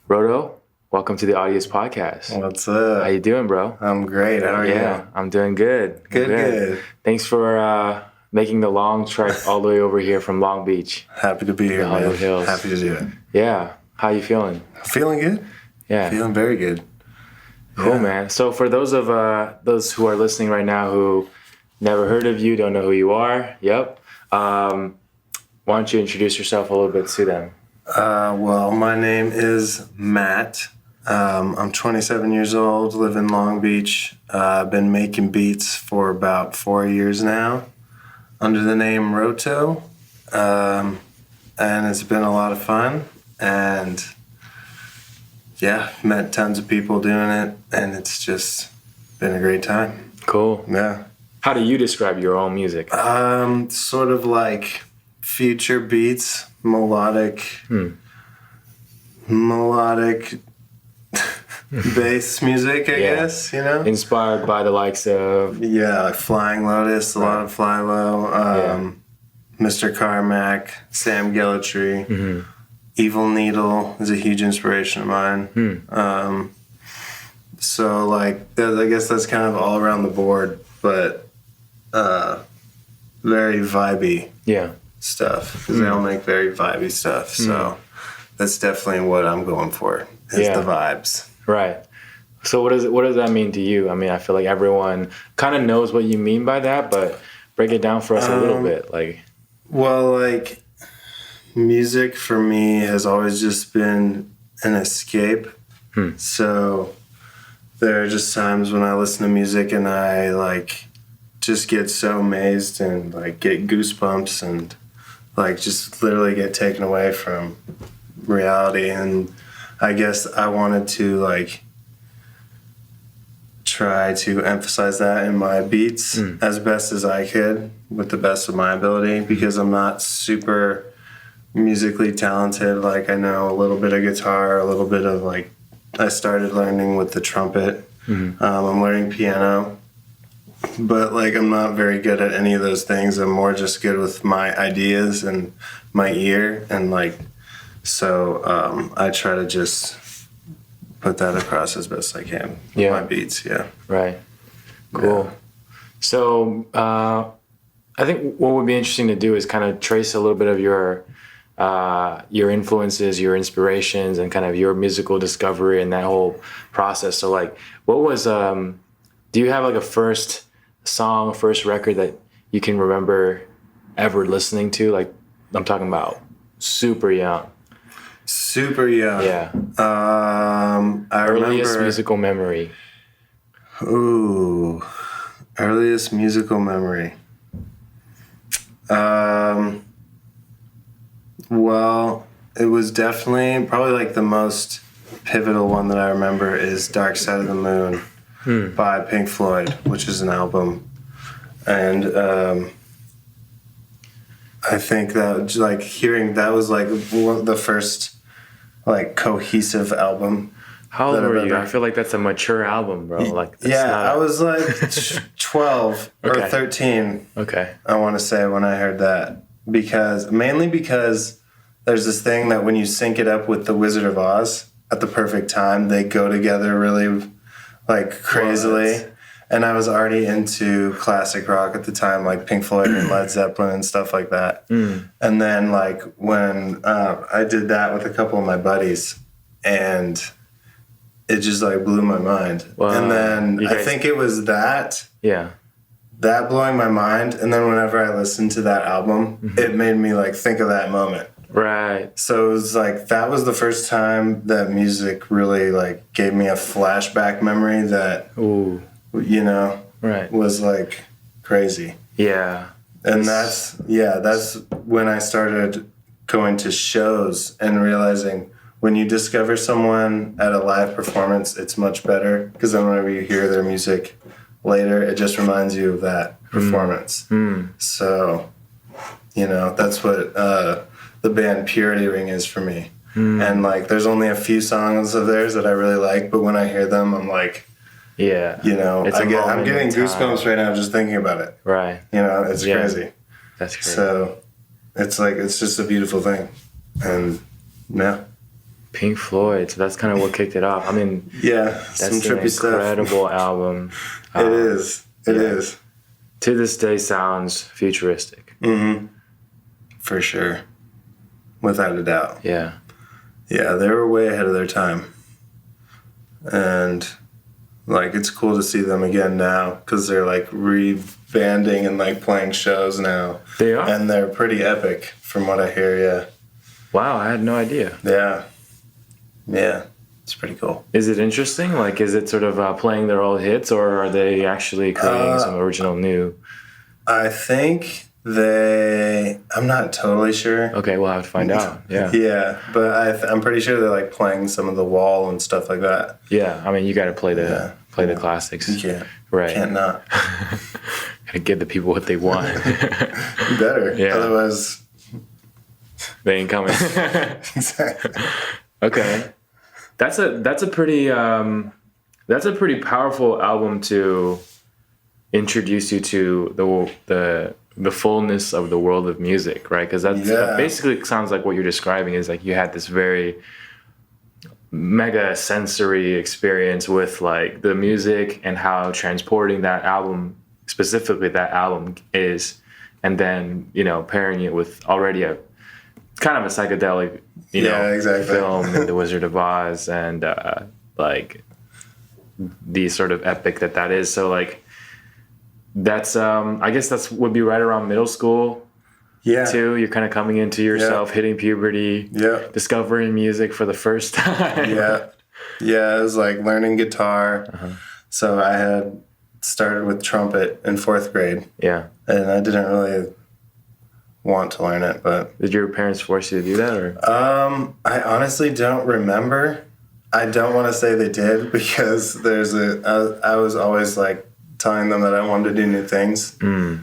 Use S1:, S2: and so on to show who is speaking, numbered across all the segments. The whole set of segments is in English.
S1: Roto, welcome to the Audius podcast.
S2: What's up?
S1: How you doing, bro?
S2: I'm great. How are you?
S1: I'm doing good.
S2: Good.
S1: Thanks for making the long trek all the way over here from Long Beach.
S2: Happy to be here, man.
S1: Hollywood Hills.
S2: Happy to do it.
S1: Yeah. How you feeling?
S2: Feeling good.
S1: Yeah.
S2: Feeling very good.
S1: Cool, man. So for those who are listening right now who never heard of you, don't know who you are, why don't you introduce yourself a little bit to them?
S2: Well, my name is Matt. I'm 27 years old, live in Long Beach. I've been making beats for about 4 years now under the name Roto. And it's been a lot of fun. And yeah, met tons of people doing it. And it's just been a great time.
S1: Cool.
S2: Yeah.
S1: How do you describe your own music?
S2: Sort of like future beats, melodic bass music, I guess, you know?
S1: Inspired by the likes of...
S2: Yeah, like Flying Lotus, a lot of Fly Low, Mr. Carmack, Sam Gellatry, Evil Needle is a huge inspiration of mine. So, like, I guess that's kind of all around the board, but very vibey stuff, because they all make very vibey stuff, so that's definitely what I'm going for, is the vibes.
S1: Right. So what does that mean to you? I mean, I feel like everyone kind of knows what you mean by that, but break it down for us a little bit.
S2: Well, like, music for me has always just been an escape. So there are just times when I listen to music and I, like, just get so amazed and, like, get goosebumps and, like, just literally get taken away from reality. And I guess I wanted to, like, try to emphasize that in my beats as best as I could with the best of my ability, because I'm not super musically talented. Like, I know a little bit of guitar, a little bit of, like, I started learning with the trumpet. I'm learning piano, but, like, I'm not very good at any of those things. I'm more just good with my ideas and my ear, and, like, so I try to just put that across as best I can with my beats.
S1: Right. Cool. So I think what would be interesting to do is kind of trace a little bit of your influences, your inspirations, and kind of your musical discovery and that whole process. So, like, what was do you have, like, a first song, first record that you can remember ever listening to? Like, I'm talking about super young.
S2: Super young.
S1: Yeah.
S2: I
S1: earliest
S2: remember,
S1: musical memory.
S2: Ooh, earliest musical memory. Well, it was definitely probably, like, the most pivotal one that I remember is Dark Side of the Moon by Pink Floyd, which is an album. And I think that, like, hearing that was, like, the first, like, cohesive album.
S1: How old were you? I feel like that's a mature album, bro. Like,
S2: I was like 12 or 13.
S1: Okay.
S2: I want to say, when I heard that, mainly because there's this thing that when you sync it up with The Wizard of Oz at the perfect time, they go together really, like, crazily. And I was already into classic rock at the time, like Pink Floyd and Led Zeppelin and stuff like that. And then, like, when I did that with a couple of my buddies, and it just, like, blew my mind. Wow. And then I think it was that blowing my mind. And then whenever I listened to that album, it made me, like, think of that moment.
S1: Right.
S2: So it was like, that was the first time that music really, like, gave me a flashback memory that, you know, was, like, crazy.
S1: Yeah.
S2: And that's when I started going to shows and realizing when you discover someone at a live performance, it's much better, because then whenever you hear their music later, it just reminds you of that performance. So, you know, that's what the band Purity Ring is for me. And, like, there's only a few songs of theirs that I really like, but when I hear them, I'm like, you know, I'm getting goosebumps right now just thinking about it.
S1: Right.
S2: You know, it's crazy.
S1: That's crazy.
S2: So it's like, it's just a beautiful thing. And yeah.
S1: Pink Floyd. So that's kind of what kicked it off. I mean,
S2: Yeah,
S1: that's
S2: some
S1: an
S2: trippy stuff.
S1: incredible album.
S2: It is. It
S1: yeah.
S2: is.
S1: To this day, sounds futuristic.
S2: Mm-hmm. For sure. Without a doubt.
S1: Yeah.
S2: Yeah, they were way ahead of their time. And, like, it's cool to see them again now because they're, like, rebanding and, like, playing shows now.
S1: They are?
S2: And they're pretty epic from what I hear, yeah.
S1: Wow, I had no idea.
S2: Yeah. Yeah. It's pretty cool.
S1: Is it interesting? Like, is it sort of playing their old hits, or are they actually creating some original new?
S2: I think I'm not totally sure.
S1: Okay, we'll have to find out. Yeah.
S2: Yeah, but I'm pretty sure they're like playing some of The Wall and stuff like that.
S1: Yeah, I mean, you got to play the classics.
S2: You can't.
S1: Right.
S2: Can't not.
S1: Got to give the people what they want.
S2: You better.
S1: Yeah.
S2: Otherwise,
S1: they ain't coming.
S2: exactly.
S1: Okay. That's a pretty powerful album to introduce you to the fullness of the world of music, right? Because that basically sounds like what you're describing is like you had this very mega sensory experience with like the music and how transporting that album, specifically that album, is, and then pairing it with already a kind of a psychedelic
S2: exactly.
S1: film in The Wizard of Oz, and like the sort of epic that is. So like that's I guess that's would be right around middle school.
S2: Yeah.
S1: Too. You're kind of coming into yourself, hitting puberty, discovering music for the first time.
S2: Yeah, it was like learning guitar. Uh-huh. So I had started with trumpet in 4th grade.
S1: Yeah.
S2: And I didn't really want to learn it, but
S1: did your parents force you to do that, or?
S2: I honestly don't remember. I don't want to say they did because I was always like telling them that I wanted to do new things.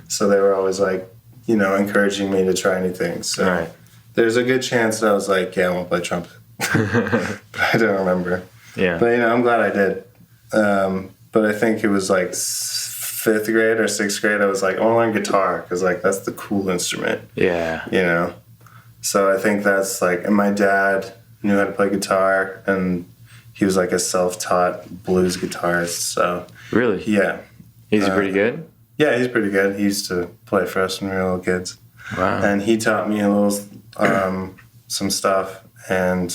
S2: So they were always like, encouraging me to try new things. So there's a good chance that I was like, yeah, I won't play trumpet. But I don't remember.
S1: Yeah.
S2: But I'm glad I did. But I think it was like 5th grade or 6th grade, I was like, I want to learn guitar because like that's the cool instrument.
S1: Yeah.
S2: So I think that's like, and my dad knew how to play guitar, and he was like a self-taught blues guitarist. So
S1: really,
S2: yeah,
S1: he's pretty good.
S2: Yeah, he's pretty good. He used to play for us when we were little kids.
S1: Wow.
S2: And he taught me a little some stuff, and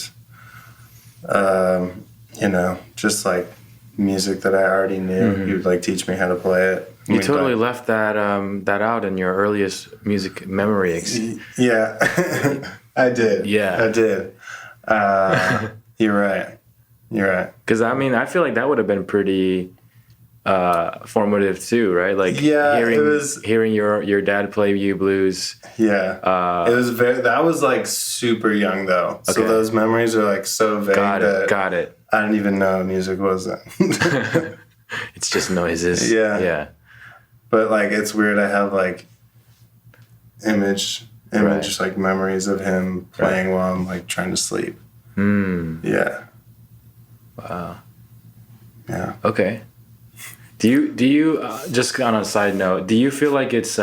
S2: just like music that I already knew. Mm-hmm. He would like teach me how to play it.
S1: You totally left that out in your earliest music memories.
S2: Yeah, I did.
S1: Yeah,
S2: I did. You're right.
S1: Because I mean, I feel like that would have been pretty formative too, right? Like hearing your dad play you blues.
S2: Yeah, it was that was like super young though. Okay. So those memories are like so vague.
S1: Got it.
S2: I didn't even know music was then.
S1: It's just noises. Yeah.
S2: But like, it's weird. I have like image, like memories of him playing while I'm like trying to sleep. Yeah.
S1: Wow.
S2: Yeah.
S1: Okay. Do you just on a side note, do you feel like it's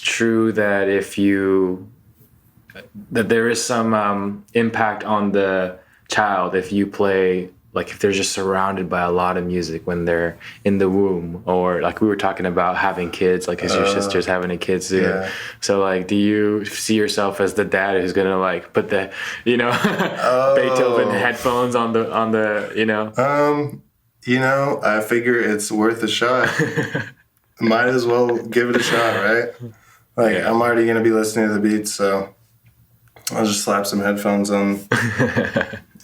S1: true that that there is some impact on the child if you play, like if they're just surrounded by a lot of music when they're in the womb, or like we were talking about having kids, like as your sister's having a kid soon. Yeah. So like, do you see yourself as the dad who's gonna like put the Beethoven headphones on the
S2: I figure it's worth a shot. Might as well give it a shot, right? Like I'm already gonna be listening to the beats, so I'll just slap some headphones on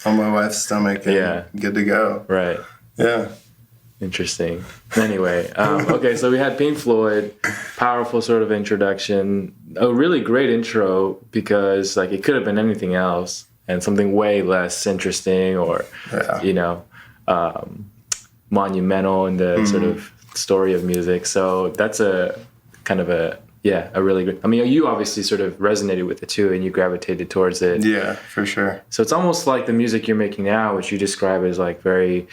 S2: my wife's stomach and good to go.
S1: Right.
S2: Yeah.
S1: Interesting. Anyway, okay, so we had Pink Floyd, powerful sort of introduction, a really great intro because like it could have been anything else and something way less interesting or, monumental in the sort of story of music. So that's a kind of a really good. I mean, you obviously sort of resonated with it too, and you gravitated towards it.
S2: Yeah, for sure.
S1: So it's almost like the music you're making now, which you describe as like very,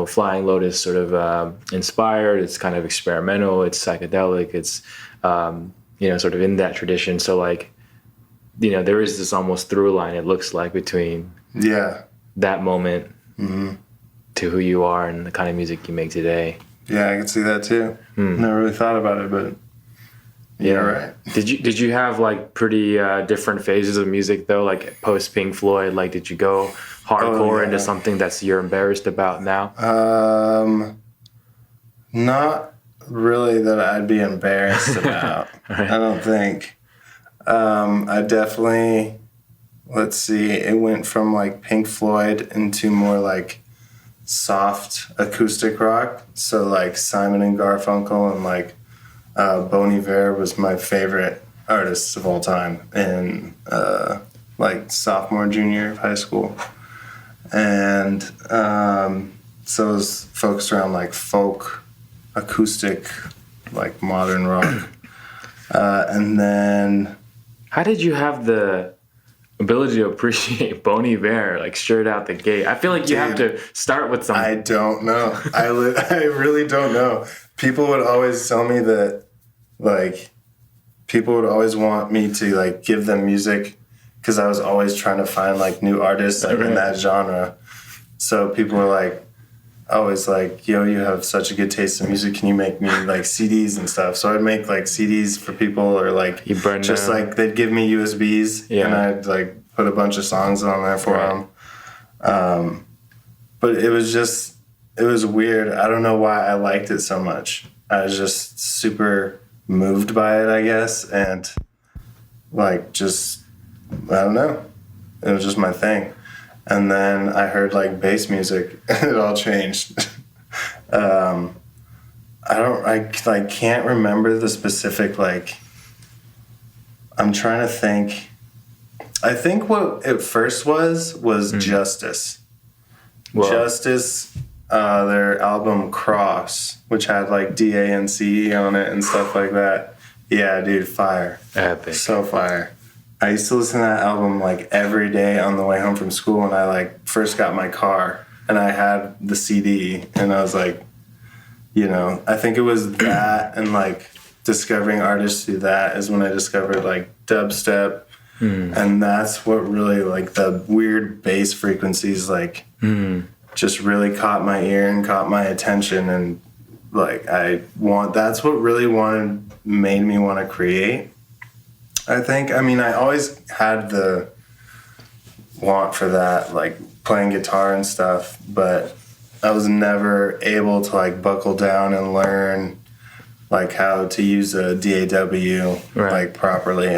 S1: Flying Lotus sort of inspired. It's kind of experimental. It's psychedelic. It's, sort of in that tradition. So like, there is this almost through line, it looks like, between that moment to who you are and the kind of music you make today.
S2: Yeah, I can see that too. Never really thought about it, but right.
S1: Did you have like pretty different phases of music though, like post Pink Floyd? Like, did you go hardcore into something you're embarrassed about now?
S2: Not really that I'd be embarrassed about. Right. I don't think. I definitely, let's see, it went from like Pink Floyd into more like soft acoustic rock. So like Simon and Garfunkel and like Bon Iver was my favorite artists of all time in like sophomore, junior of high school. And so it was focused around like folk, acoustic, like modern rock. And then...
S1: How did you have the ability to appreciate Bon Iver, like straight out the gate? I feel like you have to start with something.
S2: I don't know. I really don't know. People would always tell me that, like, people would always want me to, like, give them music because I was always trying to find, like, new artists like, in that genre. So people were, like, always like, yo, you have such a good taste in music. Can you make me, like, CDs and stuff? So I'd make, like, CDs for people or, like, just, like, they'd give me USBs and I'd, like, put a bunch of songs on there for them. But it was weird. I don't know why I liked it so much. I was just super moved by it, I guess, and like just I don't know. It was just my thing. And then I heard like bass music, and it all changed. I can't remember the specific like. I'm trying to think. I think what it first was Justice. Whoa. Justice, their album Cross, which had like DANCE on it and stuff like that. Yeah, dude, fire.
S1: Epic.
S2: So fire. I used to listen to that album like every day on the way home from school when I like first got my car and I had the CD and I was like, I think it was that and like discovering artists through that is when I discovered like dubstep. And that's what really like the weird bass frequencies like just really caught my ear and caught my attention and like that's what really made me want to create. I think, I mean, I always had the want for that, like playing guitar and stuff, but I was never able to like buckle down and learn like how to use a DAW like properly.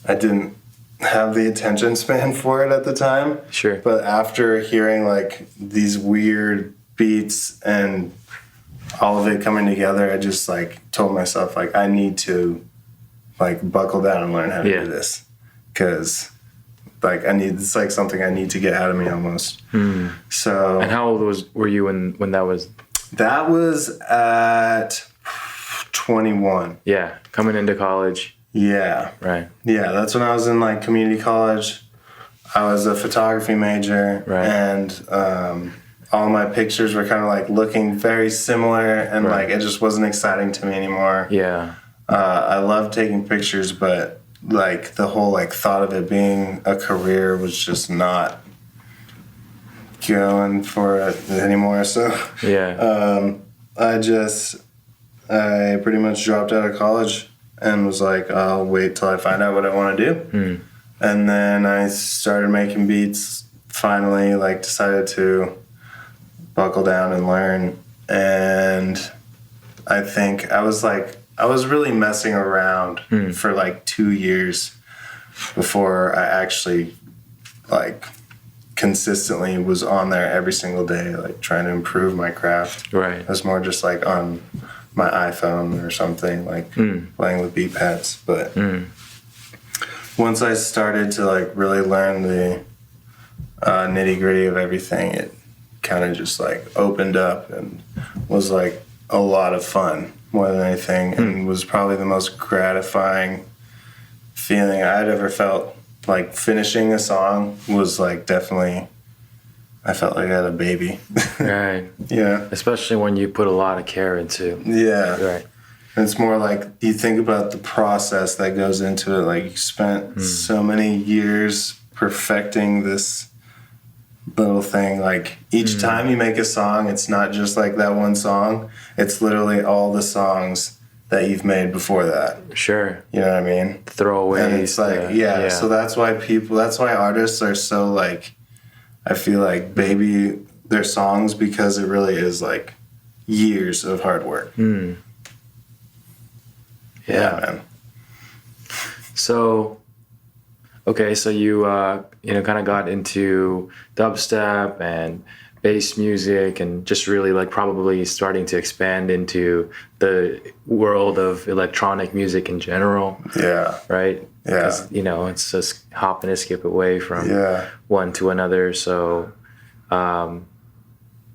S2: I didn't have the attention span for it at the time.
S1: Sure.
S2: But after hearing like these weird beats and all of it coming together, I just like told myself like I need to like buckle down and learn how to do this. Cause like it's like something I need to get out of me almost. So. And
S1: how old were you when that was?
S2: That was at 21.
S1: Yeah. Coming into college.
S2: Yeah.
S1: Right.
S2: Yeah, that's when I was in like community college. I was a photography major, and all my pictures were kind of like looking very similar, and like it just wasn't exciting to me anymore.
S1: Yeah.
S2: I loved taking pictures, but like the whole like thought of it being a career was just not going for it anymore. So I pretty much dropped out of college. And was like, I'll wait till I find out what I want to do. And then I started making beats, finally, like decided to buckle down and learn. And I think I was really messing around for like 2 years before I actually like consistently was on there every single day, like trying to improve my craft.
S1: Right.
S2: It was more just like on my iPhone or something, like playing with beat pads. But once I started to like really learn the nitty gritty of everything, it kind of just like opened up and was like a lot of fun more than anything, and was probably the most gratifying feeling I'd ever felt. Like finishing a song was like definitely, I felt like I had a baby.
S1: Right.
S2: Yeah.
S1: Especially when you put a lot of care into.
S2: Yeah.
S1: Right.
S2: And it's more like you think about the process that goes into it. Like you spent so many years perfecting this little thing. Like each time you make a song, it's not just like that one song. It's literally all the songs that you've made before that.
S1: Sure.
S2: You know what I mean?
S1: Throwaways.
S2: And it's like, so that's why artists are so like, I feel like baby their songs, because it really is like years of hard work. Yeah, man.
S1: So, okay, so you kind of got into dubstep and bass music, and just really like probably starting to expand into the world of electronic music in general.
S2: Yeah.
S1: Right.
S2: Yeah.
S1: 'Cause, it's just hop and a skip away from one to another. So, and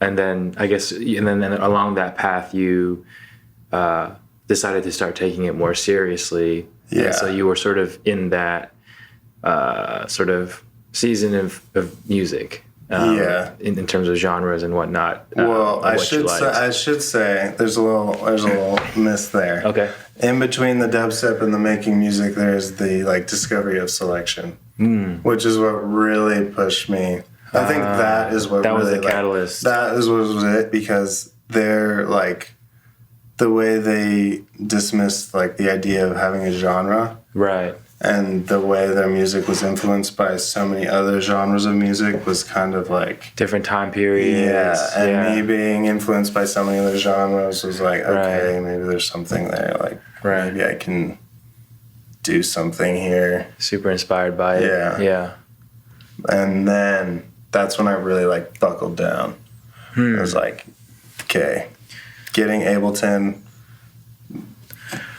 S1: then I guess, and then along that path, you decided to start taking it more seriously.
S2: Yeah.
S1: And so you were sort of in that sort of season of music. In terms of genres and whatnot.
S2: Well, I should say there's a little miss there.
S1: Okay.
S2: In between the dubstep and the making music, there's the like discovery of selection, which is what really pushed me. I think that is what
S1: that
S2: really,
S1: was the
S2: like,
S1: catalyst.
S2: That is what was it, because they're like the way they dismissed like the idea of having a genre,
S1: right?
S2: And the way their music was influenced by so many other genres of music was kind of like
S1: different time periods.
S2: Yeah, and me being influenced by so many other genres was like, okay, maybe there's something there. Like, maybe I can do something here.
S1: Super inspired by it.
S2: Yeah.
S1: Yeah.
S2: And then that's when I really like buckled down. I was like, okay, getting Ableton.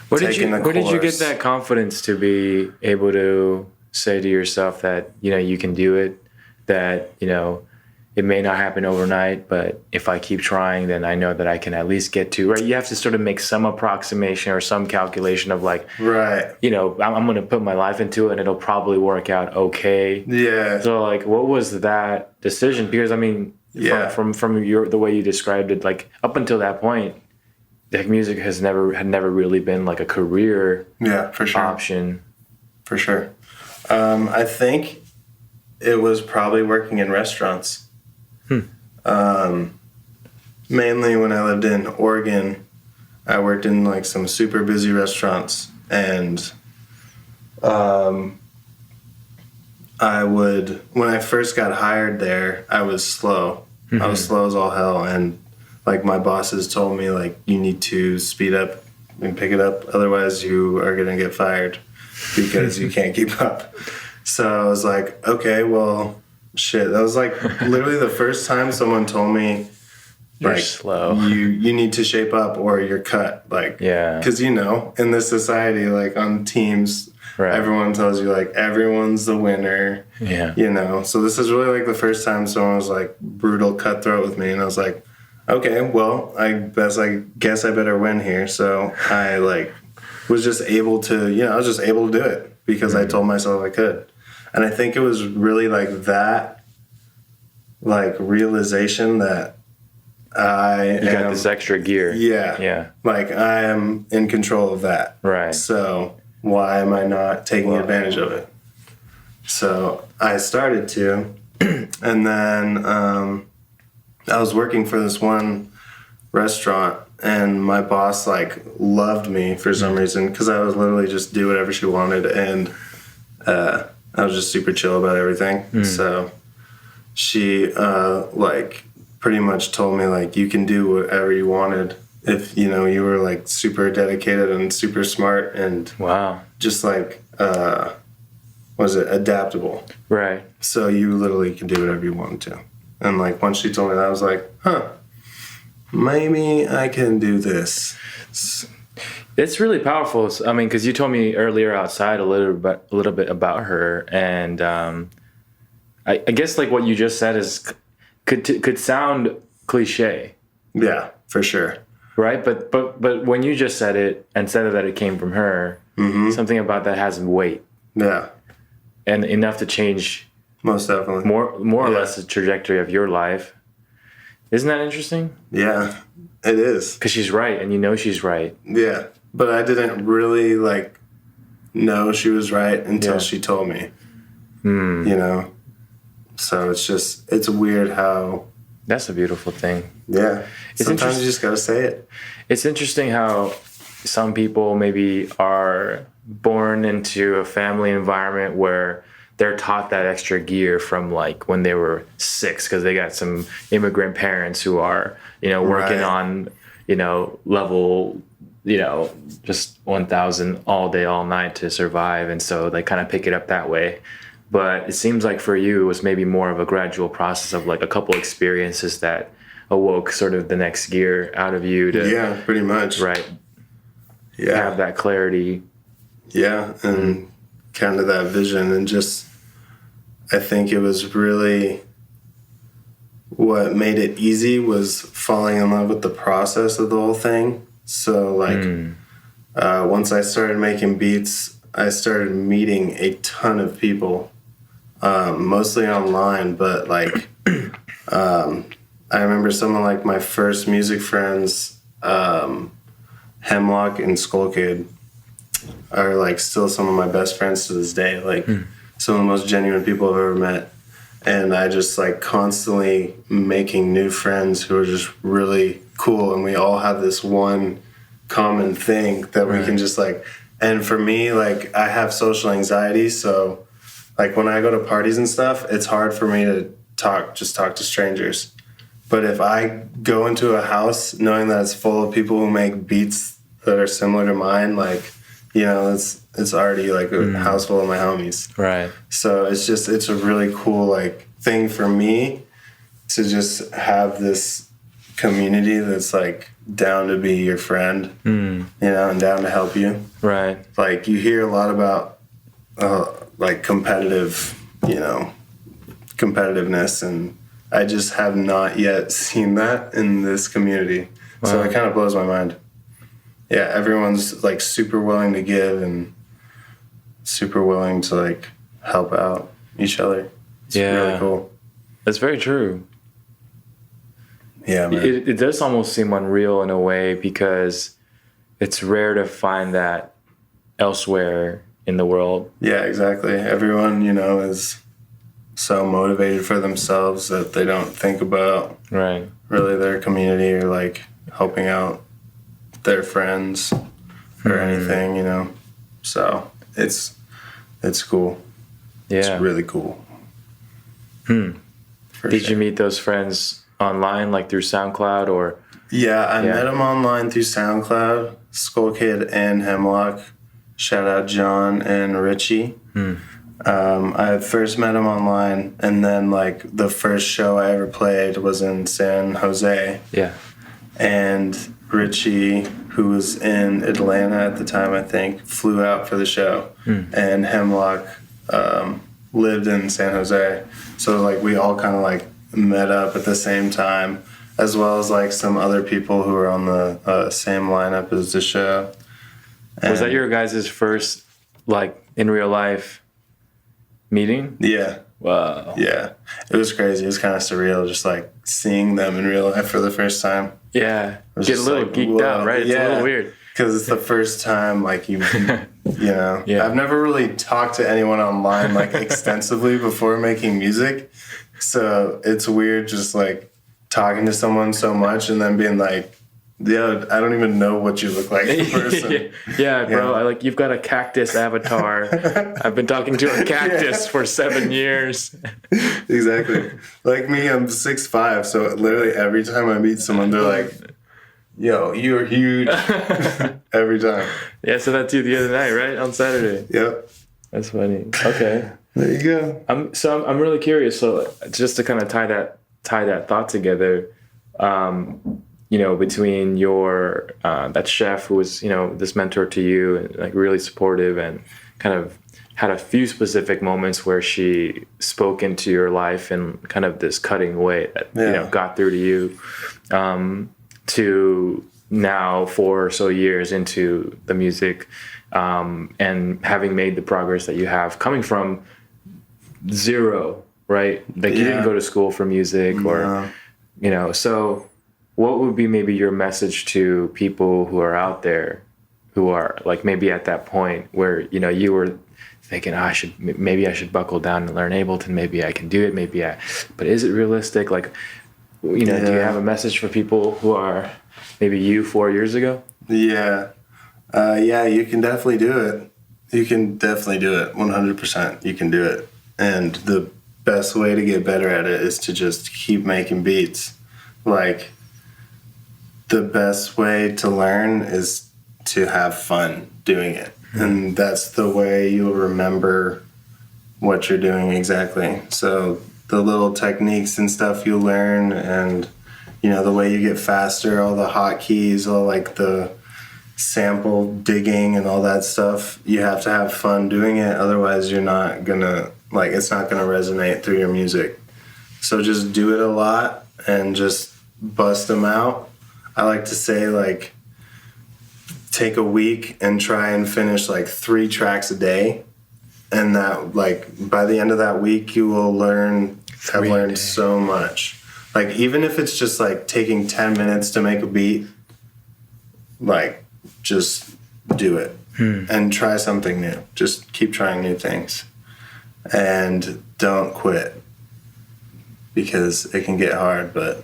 S1: Where did you get that confidence to be able to say to yourself that, you can do it, that, it may not happen overnight, but if I keep trying, then I know that I can at least get to, right? You have to sort of make some approximation or some calculation of like,
S2: right.
S1: I'm going to put my life into it and it'll probably work out okay.
S2: Yeah.
S1: So like, what was that decision? Because I mean, from the way you described it, like up until that point, like music had never really been like a career
S2: for sure.
S1: option.
S2: For sure. I think it was probably working in restaurants. Mainly when I lived in Oregon, I worked in like some super busy restaurants, and when I first got hired there, I was slow. I was slow as all hell, and like my bosses told me, like, you need to speed up and pick it up, otherwise you are gonna get fired because you can't keep up. So I was like, okay, well, shit. That was like literally the first time someone told me,
S1: you're
S2: like,
S1: slow.
S2: You need to shape up or you're cut. Like, because in this society, like on teams, everyone tells you like everyone's the winner. Yeah. So this is really like the first time someone was like brutal cutthroat with me, and I was like, okay, well, I guess I better win here. So I like was just able to, I was just able to do it because I told myself I could. And I think it was really like that, like realization that you
S1: got this extra gear.
S2: Yeah. Like I am in control of that.
S1: Right.
S2: So why am I not taking advantage of it? So I started to, and then I was working for this one restaurant, and my boss like loved me for some reason because I was literally just do whatever she wanted, and I was just super chill about everything. So she like pretty much told me like you can do whatever you wanted if you were like super dedicated and super smart and just like adaptable. Right. So you literally can do whatever you wanted to. And like once she told me that, I was like, maybe I can do this.
S1: It's really powerful. I mean, because you told me earlier outside a little bit about her, and I guess like what you just said could sound cliche.
S2: Yeah, for sure.
S1: Right, but when you just said it and said that it came from her, something about that has weight.
S2: Yeah,
S1: and enough to change.
S2: Most definitely.
S1: More or less the trajectory of your life. Isn't that interesting?
S2: Yeah, it is.
S1: Because she's right, and she's right.
S2: Yeah, but I didn't really like know she was right until she told me. You know, so it's weird how.
S1: That's a beautiful thing.
S2: Yeah, sometimes you just gotta say it.
S1: It's interesting how some people maybe are born into a family environment where they're taught that extra gear from like when they were 6 because they got some immigrant parents who are, you know, working on, you know, level, you know, just 1,000 all day, all night to survive. And so they kind of pick it up that way. But it seems like for you, it was maybe more of a gradual process of like a couple experiences that awoke sort of the next gear out of you to.
S2: Yeah, pretty much.
S1: Right.
S2: Yeah.
S1: Have that clarity.
S2: Yeah. And kind of that vision. And just, I think it was really what made it easy was falling in love with the process of the whole thing. So like, once I started making beats, I started meeting a ton of people. Mostly online, but like I remember someone like my first music friends, Hemlock and Skull Kid, are like still some of my best friends to this day. Like some of the most genuine people I've ever met, and I just like constantly making new friends who are just really cool, and we all have this one common thing that we can just like. And for me, like I have social anxiety, so. Like when I go to parties and stuff, it's hard for me to talk to strangers. But if I go into a house knowing that it's full of people who make beats that are similar to mine, like, you know, it's already like a house full of my homies.
S1: Right.
S2: So it's a really cool like thing for me to just have this community that's like down to be your friend, you know, and down to help you.
S1: Right.
S2: Like you hear a lot about like competitiveness, and I just have not yet seen that in this community. Wow. So it kind of blows my mind. Yeah, everyone's like super willing to give and super willing to like help out each other. It's really cool.
S1: That's very true.
S2: Yeah, man.
S1: It does almost seem unreal in a way because it's rare to find that elsewhere in the world.
S2: Yeah, exactly. Everyone, you know, is so motivated for themselves that they don't think about really their community or like helping out their friends or anything, you know. So it's cool. Yeah. It's really cool.
S1: Did you meet those friends online, like through SoundCloud or?
S2: Yeah, I met them online through SoundCloud, Skull Kid and Hemlock. Shout out John and Richie. I first met him online, and then like the first show I ever played was in San Jose. Yeah. And Richie, who was in Atlanta at the time, I think, flew out for the show. And Hemlock lived in San Jose. So like we all kind of like met up at the same time, as well as like some other people who were on the same lineup as the show. And
S1: was that your guys' first, like, in real life meeting?
S2: Yeah.
S1: Wow.
S2: Yeah. It was crazy. It was kind of surreal just, like, seeing them in real life for the first time.
S1: Yeah. Get a little like, geeked out, right? It's a little weird.
S2: Because it's the first time, like, you know. Yeah. I've never really talked to anyone online, like, extensively before making music. So it's weird just, like, talking to someone so much and then being like, yeah, I don't even know what you look like in person.
S1: Yeah, bro. You've got a cactus avatar. I've been talking to a cactus for 7 years.
S2: Exactly. Like me, I'm 6'5", so literally every time I meet someone, they're like, yo, you're huge. Every time.
S1: Yeah, so that's you the other night, right? On Saturday.
S2: Yep.
S1: That's funny. Okay.
S2: There you go.
S1: I'm really curious. So just to kind of tie that thought together, you know, between your that chef who was, you know, this mentor to you and like really supportive and kind of had a few specific moments where she spoke into your life in kind of this cutting way that you know got through to you, to now 4 or so years into the music, and having made the progress that you have, coming from zero, right? Like you didn't go to school for music or, you know, so what would be maybe your message to people who are out there who are like maybe at that point where, you know, you were thinking, oh, maybe I should buckle down and learn Ableton. Maybe I can do it. But is it realistic? Like, you know, do you have a message for people who are maybe you 4 years ago?
S2: Yeah. You can definitely do it. You can definitely do it. 100%. You can do it. And the best way to get better at it is to just keep making beats. Like, the best way to learn is to have fun doing it. And that's the way you'll remember what you're doing exactly. So the little techniques and stuff you learn, and, you know, the way you get faster, all the hotkeys, all like the sample digging and all that stuff, you have to have fun doing it. Otherwise, you're not gonna, like, it's not gonna resonate through your music. So just do it a lot and just bust them out. I like to say, like, take a week and try and finish like 3 tracks a day, and that, like, by the end of that week you will have learned so much. Like, even if it's just like taking 10 minutes to make a beat, like, just do it and try something new. Just keep trying new things and don't quit, because it can get hard, but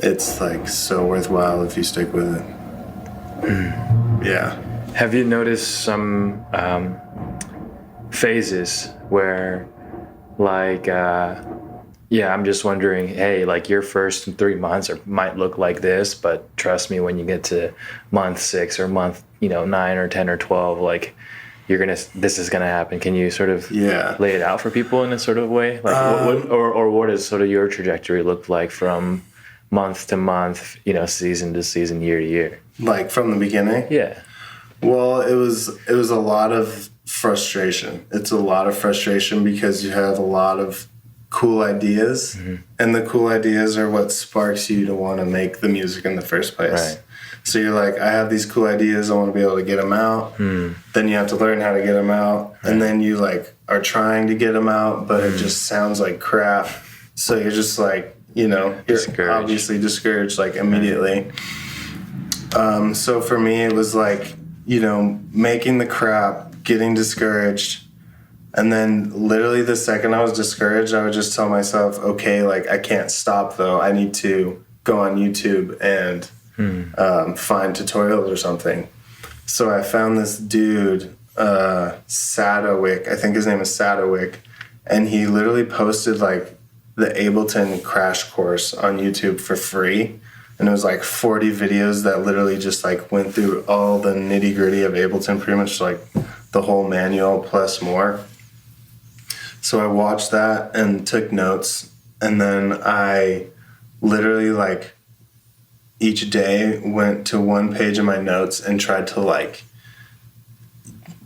S2: it's like so worthwhile if you stick with it. Yeah.
S1: Have you noticed some phases where, like, I'm just wondering, hey, like, your first 3 months might look like this, but trust me, when you get to month 6 or month, 9 or 10 or 12, like, this is gonna happen. Can you sort of lay it out for people in a sort of way? Like, what does sort of your trajectory look like from month to month, season to season, year to year?
S2: Like, from the beginning?
S1: Yeah.
S2: Well, it was a lot of frustration. It's a lot of frustration because you have a lot of cool ideas, and the cool ideas are what sparks you to want to make the music in the first place. Right. So you're like, I have these cool ideas, I want to be able to get them out. Then you have to learn how to get them out, and then you, like, are trying to get them out, but it just sounds like crap. So you're just like, you're obviously discouraged, like, immediately. So for me, it was like, making the crap, getting discouraged. And then literally the second I was discouraged, I would just tell myself, okay, like, I can't stop though. I need to go on YouTube and find tutorials or something. So I found this dude, Sadowick, I think his name is Sadowick. And he literally posted, like, the Ableton crash course on YouTube for free. And it was like 40 videos that literally just, like, went through all the nitty gritty of Ableton, pretty much like the whole manual plus more. So I watched that and took notes. And then I literally, like, each day went to one page of my notes and tried to like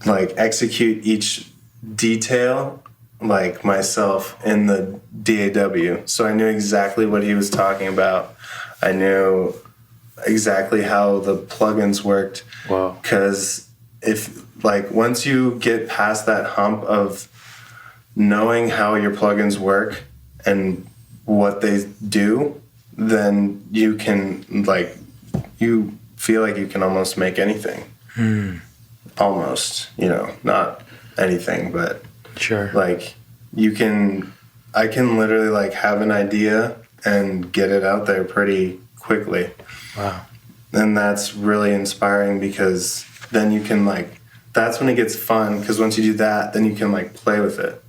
S2: execute each detail, like, myself in the DAW. So I knew exactly what he was talking about. I knew exactly how the plugins worked. Wow. Because once you get past that hump of knowing how your plugins work and what they do, then you can, like, you feel like you can almost make anything. Almost, not anything, but sure. Like, I can literally, like, have an idea and get it out there pretty quickly. Wow. And that's really inspiring, because then you can, like, that's when it gets fun, because once you do that, then you can, like, play with it.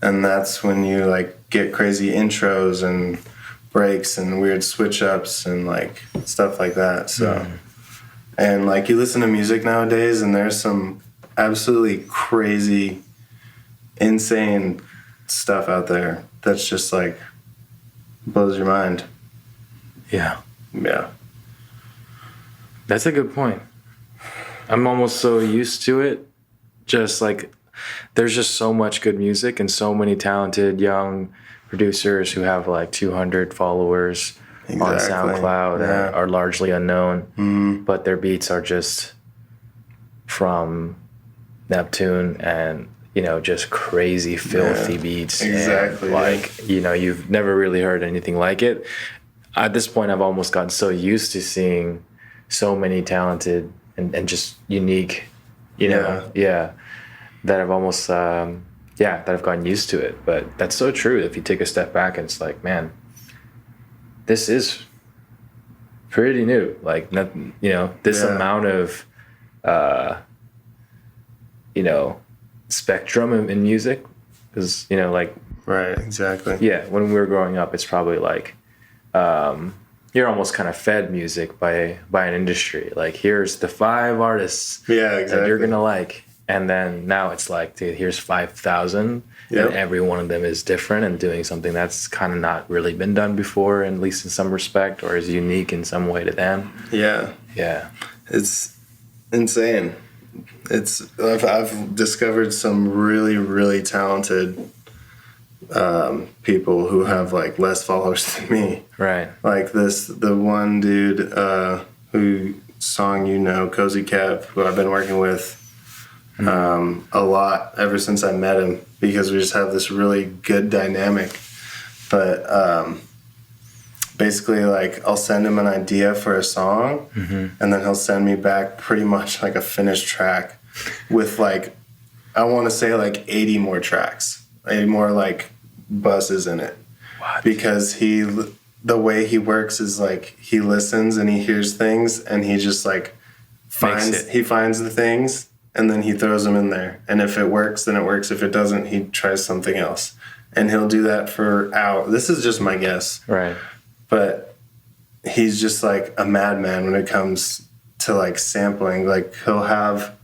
S2: And that's when you, like, get crazy intros and breaks and weird switch ups and, like, stuff like that. So, and, like, you listen to music nowadays and there's some absolutely crazy, insane stuff out there that's just, like, blows your mind. Yeah.
S1: That's a good point. I'm almost so used to it. Just, like, there's just so much good music and so many talented young producers who have, like, 200 followers on SoundCloud and are largely unknown, but their beats are just from Neptune and, just crazy, filthy beats.
S2: Exactly.
S1: And, like, you've never really heard anything like it. At this point, I've almost gotten so used to seeing so many talented and just unique, you know? Yeah. That I've almost, that I've gotten used to it. But that's so true. If you take a step back and it's like, man, this is pretty new. Like, nothing, you know, this amount of, you know, spectrum in music is, you know, like,
S2: Right, exactly.
S1: yeah, when we were growing up, it's probably like, you're almost kind of fed music by an industry. Like, here's the 5 artists that you're gonna like, and then now it's like, dude, here's 5,000, and every one of them is different and doing something that's kind of not really been done before, at least in some respect, or is unique in some way to them. Yeah,
S2: it's insane. I've discovered some really, really talented people who have like less followers than me.
S1: Right.
S2: Like the one dude who song, you know, Cozy Kev, who I've been working with a lot ever since I met him, because we just have this really good dynamic. But basically, like, I'll send him an idea for a song, and then he'll send me back pretty much like a finished track with like, I want to say like 80 more tracks, 80 more like buzzes in it.
S1: What?
S2: Because the way he works is like, he listens and he hears things and he just like finds the things and then he throws them in there. And if it works, then it works. If it doesn't, he tries something else. And he'll do that for hours. This is just my guess.
S1: Right.
S2: But he's just like a madman when it comes to like sampling. Like, he'll have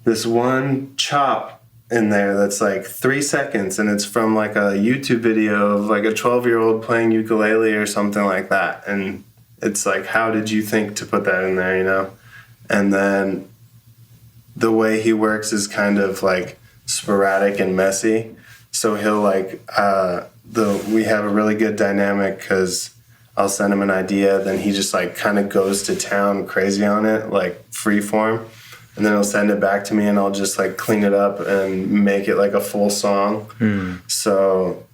S2: this one chop in there that's like 3 seconds, and it's from like a YouTube video of like a 12-year-old playing ukulele or something like that. And it's like, how did you think to put that in there, you know? And then the way he works is kind of like sporadic and messy. So he'll like, we have a really good dynamic because I'll send him an idea, then he just like kind of goes to town crazy on it, like free form. And then he'll send it back to me and I'll just like clean it up and make it like a full song. So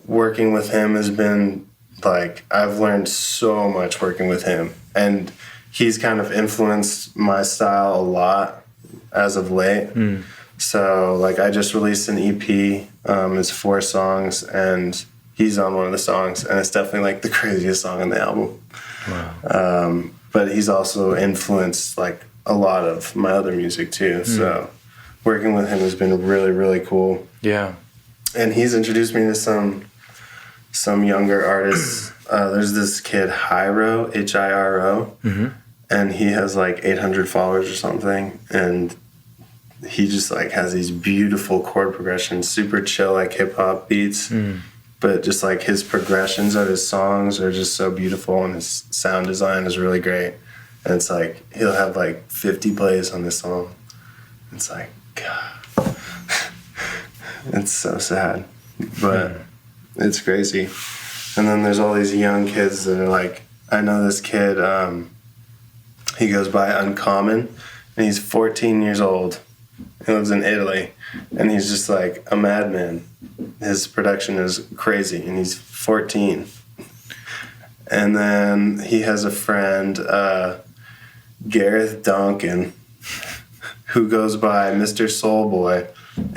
S2: working with him has been like, I've learned so much working with him. And he's kind of influenced my style a lot as of late. So like, I just released an EP, it's 4 songs, and he's on one of the songs, and it's definitely like the craziest song on the album. Wow. But he's also influenced like a lot of my other music too. So working with him has been really, really cool.
S1: Yeah.
S2: And he's introduced me to some younger artists. There's this kid, Hiro, Hiro, and he has like 800 followers or something. And he just like has these beautiful chord progressions, super chill, like hip hop beats. But just like his progressions of his songs are just so beautiful, and his sound design is really great. And it's like, he'll have like 50 plays on this song. It's like, God. It's so sad. But it's crazy. And then there's all these young kids that are like, I know this kid, he goes by Uncommon, and he's 14 years old. He lives in Italy, and he's just like a madman. His production is crazy, and he's 14. And then he has a friend, Gareth Donkin, who goes by Mr. Soulboy,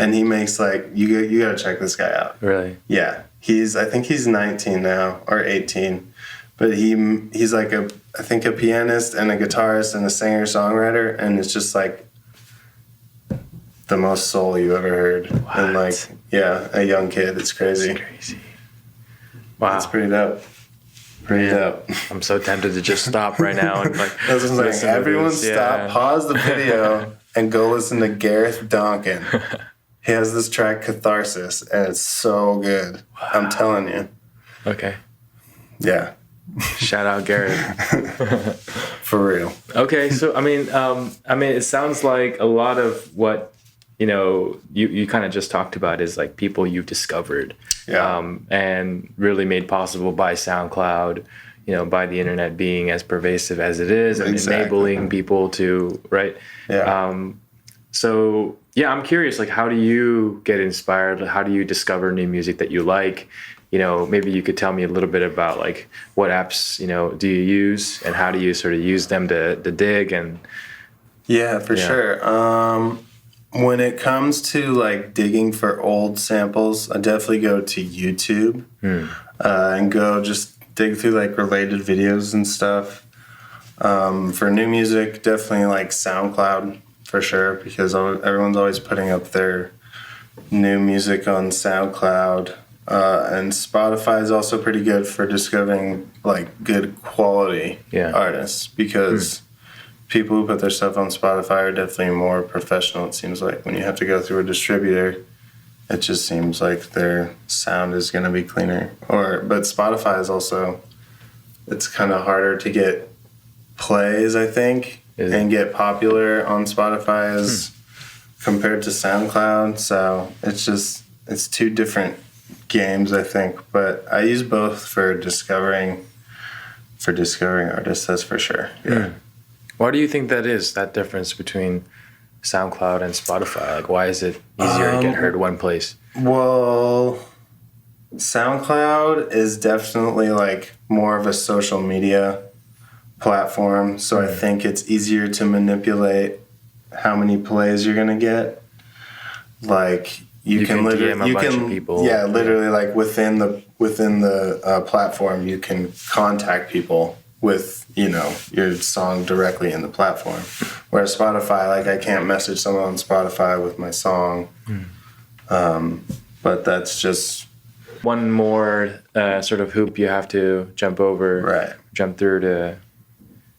S2: and he makes like, you gotta check this guy out.
S1: Really?
S2: Yeah, I think he's 19 now or 18, but he's like I think a pianist and a guitarist and a singer songwriter, and it's just like the most soul you ever heard.
S1: What?
S2: And like, yeah, a young kid. It's crazy.
S1: That's crazy. Wow.
S2: It's pretty dope. Pretty dope.
S1: I'm so tempted to just stop right now and like.
S2: That's what I'm saying. Everyone stop, pause the video, and go listen to Gareth Donkin. He has this track, Catharsis, and it's so good. Wow. I'm telling you.
S1: Okay.
S2: Yeah.
S1: Shout out Gareth.
S2: For real.
S1: Okay, so I mean, it sounds like a lot of what you kind of just talked about is like people you've discovered, and really made possible by SoundCloud, by the internet being as pervasive as it is, and enabling people to, right?
S2: Yeah.
S1: So yeah, I'm curious, like, how do you get inspired? How do you discover new music that you like? Maybe you could tell me a little bit about like what apps, do you use, and how do you sort of use them to dig and
S2: Yeah, for sure. When it comes to like digging for old samples, I definitely go to YouTube and go just dig through like related videos and stuff. For new music, definitely like SoundCloud for sure, because everyone's always putting up their new music on SoundCloud. And Spotify is also pretty good for discovering like good quality artists, because people who put their stuff on Spotify are definitely more professional. It seems like when you have to go through a distributor, it just seems like their sound is going to be cleaner. But Spotify is also, it's kind of harder to get plays, I think, and get popular on Spotify as compared to SoundCloud. So it's two different games, I think. But I use both for discovering artists, that's for sure. Yeah.
S1: Why do you think that is, that difference between SoundCloud and Spotify? Like, why is it easier to get heard one place?
S2: Well, SoundCloud is definitely like more of a social media platform, so I think it's easier to manipulate how many plays you're gonna get. Like you can literally, literally like within the platform, you can contact people with your song directly in the platform. Whereas Spotify, like I can't message someone on Spotify with my song. But that's just
S1: one more sort of hoop you have to jump through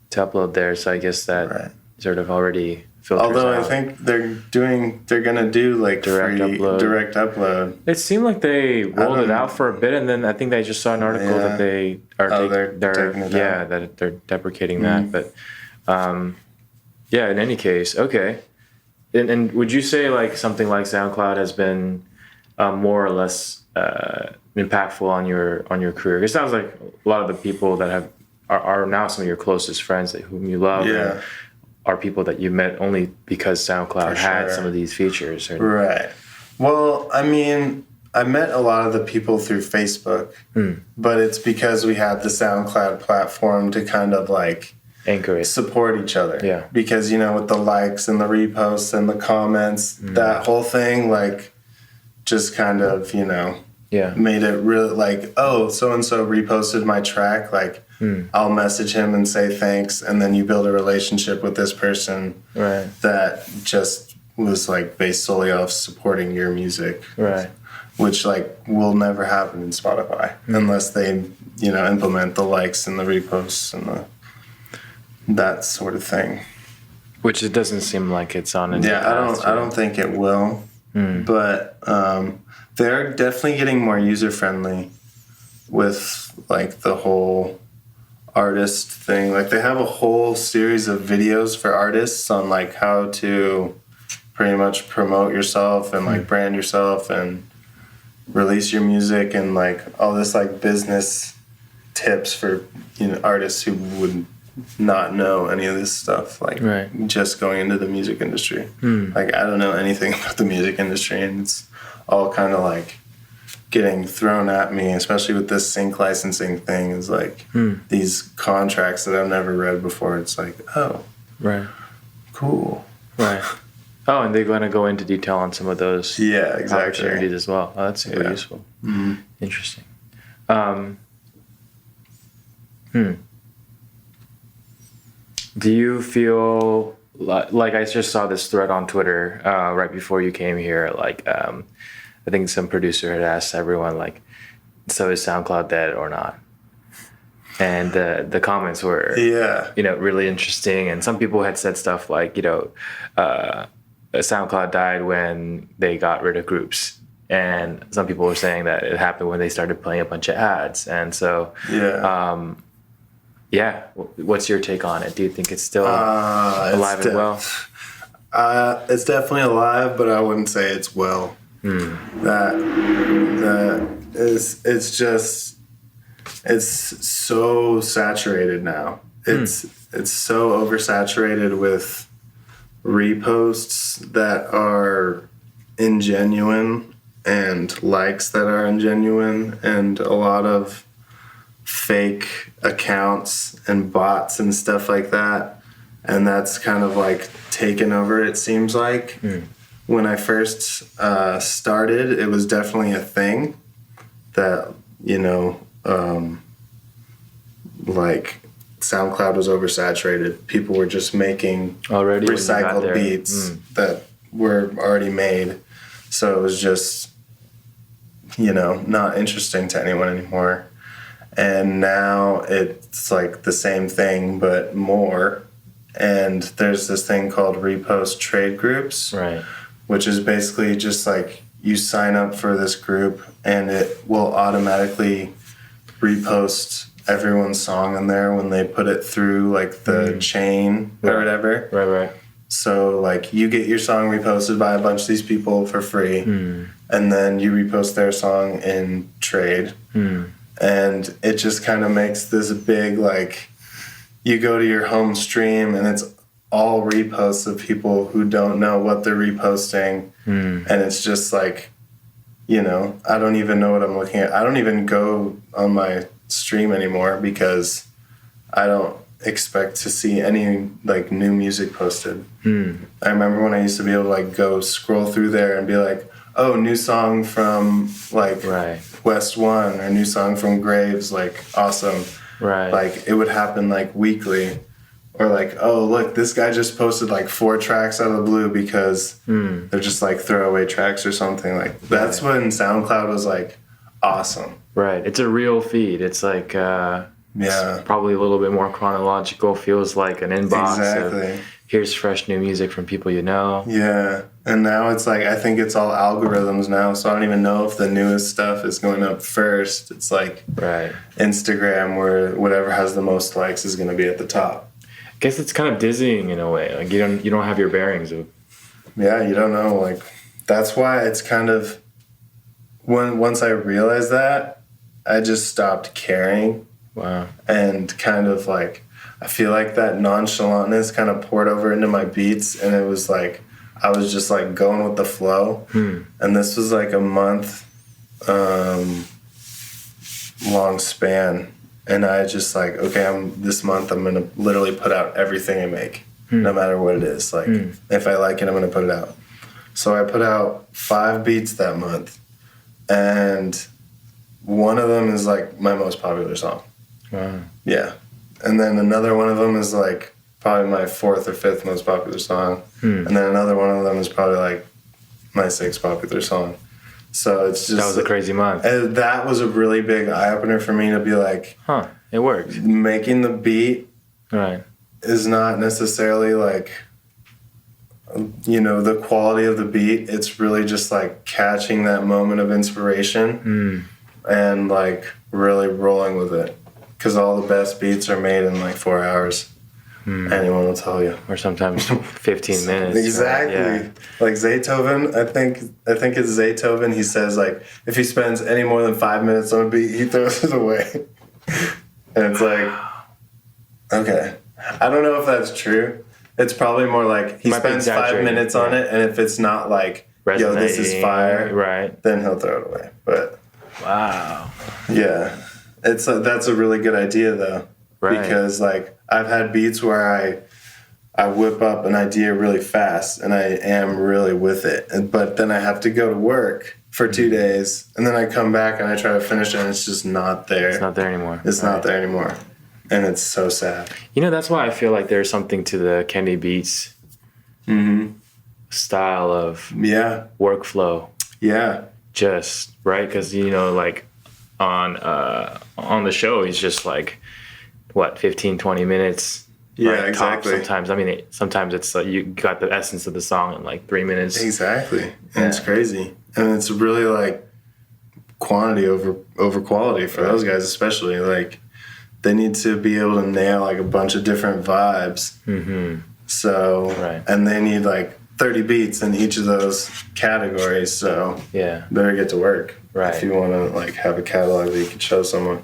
S1: to upload there. So I guess that sort of already filters
S2: Although
S1: out.
S2: I think they're gonna do like direct upload.
S1: It seemed like they rolled it out for a bit, and then I think I just saw an article that they are that they're deprecating that. But in any case, okay. And would you say like something like SoundCloud has been more or less impactful on your career? It sounds like a lot of the people that are now some of your closest friends whom you love.
S2: Yeah.
S1: Are people that you met only because SoundCloud had some of these features.
S2: Right. Well, I mean, I met a lot of the people through Facebook, but it's because we had the SoundCloud platform to kind of like
S1: anchor it,
S2: support each other.
S1: Yeah.
S2: Because, with the likes and the reposts and the comments, that whole thing, like, just kind of, made it really like, oh, so-and-so reposted my track, like, I'll message him and say thanks, and then you build a relationship with this person that just was like based solely off supporting your music, which like will never happen in Spotify unless they implement the likes and the reposts and that sort of thing.
S1: Which it doesn't seem like it's on.
S2: I don't think it will, but they're definitely getting more user friendly with like the whole artist thing. Like they have a whole series of videos for artists on like how to pretty much promote yourself and like brand yourself and release your music and like all this like business tips for artists who would not know any of this stuff, like just going into the music industry. Like I don't know anything about the music industry, and it's all kind of like getting thrown at me, especially with this sync licensing thing, is like these contracts that I've never read before. It's like, oh, cool.
S1: Oh, and they're going to go into detail on some of those opportunities as well. Oh, that's super useful. Interesting. Do you feel like I just saw this thread on Twitter right before you came here, like I think some producer had asked everyone, like, so is SoundCloud dead or not? And the comments were, really interesting. And some people had said stuff like, SoundCloud died when they got rid of groups. And some people were saying that it happened when they started playing a bunch of ads. And so, what's your take on it? Do you think it's still alive and well?
S2: It's definitely alive, but I wouldn't say it's well. It's so saturated now. It's so oversaturated with reposts that are ingenuine and likes that are ingenuine and a lot of fake accounts and bots and stuff like that. and that's kind of like taken over, it seems like. When I first started, it was definitely a thing that, you know, like SoundCloud was oversaturated. People were just making
S1: already
S2: recycled beats that were already made. So it was just, you know, not interesting to anyone anymore. And now it's like the same thing, but more. And there's this thing called repost trade groups,
S1: Right.
S2: which is basically just like you sign up for this group and it will automatically repost everyone's song in there when they put it through like the chain or whatever.
S1: Right.
S2: So like you get your song reposted by a bunch of these people for free, and then you repost their song in trade. And it just kind of makes this big, like, you go to your home stream and it's all reposts of people who don't know what they're reposting. And it's just like, you know, I don't even know what I'm looking at. I don't even go on my stream anymore because I don't expect to see any like new music posted. I remember when I used to be able to like go scroll through there and be like, oh, new song from like West One or new song from Graves, like awesome. Like it would happen like weekly. Or like, oh, look, this guy just posted like 4 tracks out of the blue because they're just like throwaway tracks or something. Like that's when SoundCloud was like awesome.
S1: Right. It's a real feed. It's like it's probably a little bit more chronological. Feels like an inbox.
S2: Exactly.
S1: Of, here's fresh new music from people you know.
S2: Yeah. And now it's like, I think it's all algorithms now, so I don't even know if the newest stuff is going up first. It's like Instagram, where whatever has the most likes is going to be at the top.
S1: I guess it's kind of dizzying in a way. Like you don't have your bearings of.
S2: Yeah, you don't know. Like that's why it's kind of once I realized that, I just stopped caring.
S1: Wow. And
S2: kind of like I feel like that nonchalantness kind of poured over into my beats, and it was like I was just like going with the flow. And this was like a month long span. And I just like, okay, this month I'm going to literally put out everything I make, no matter what it is. Like, if I like it, I'm going to put it out. So I put out 5 beats that month. And one of them is like my most popular song.
S1: Wow.
S2: Yeah. And then another one of them is like probably my 4th or 5th most popular song. And then another one of them is probably like my 6th popular song. So it's just...
S1: That was a crazy month.
S2: That was a really big eye-opener for me to be like...
S1: it worked.
S2: Making the beat is not necessarily like, you know, the quality of the beat. It's really just like catching that moment of inspiration and like really rolling with it. Because all the best beats are made in like 4 hours. Anyone will tell you.
S1: Or sometimes 15 minutes.
S2: Exactly.
S1: Right? Yeah.
S2: Like Zaytoven, I think it's Zaytoven. He says like if he spends any more than 5 minutes on a beat, he throws it away. And it's like, okay. I don't know if that's true. It's probably more like he spends 5 minutes on it, and if it's not like, yo, this is fire, then he'll throw it away. But
S1: wow.
S2: Yeah. That's a really good idea though. Because like I've had beats where I whip up an idea really fast and I am really with it, but then I have to go to work for 2 days and then I come back and I try to finish it and it's just not there.
S1: It's not there anymore.
S2: It's not there anymore, and it's so sad.
S1: You know, that's why I feel like there's something to the Kenny Beats style of workflow. Yeah, just right, because you know, like on the show, he's just like. What, 15, 20 minutes?
S2: Yeah, exactly.
S1: Sometimes, sometimes it's like you got the essence of the song in like 3 minutes.
S2: Exactly. And it's crazy. And it's really like quantity over quality for those guys, especially. Like they need to be able to nail like a bunch of different vibes. So, and they need like 30 beats in each of those categories. So, better get to work if you want to like have a catalog that you can show someone.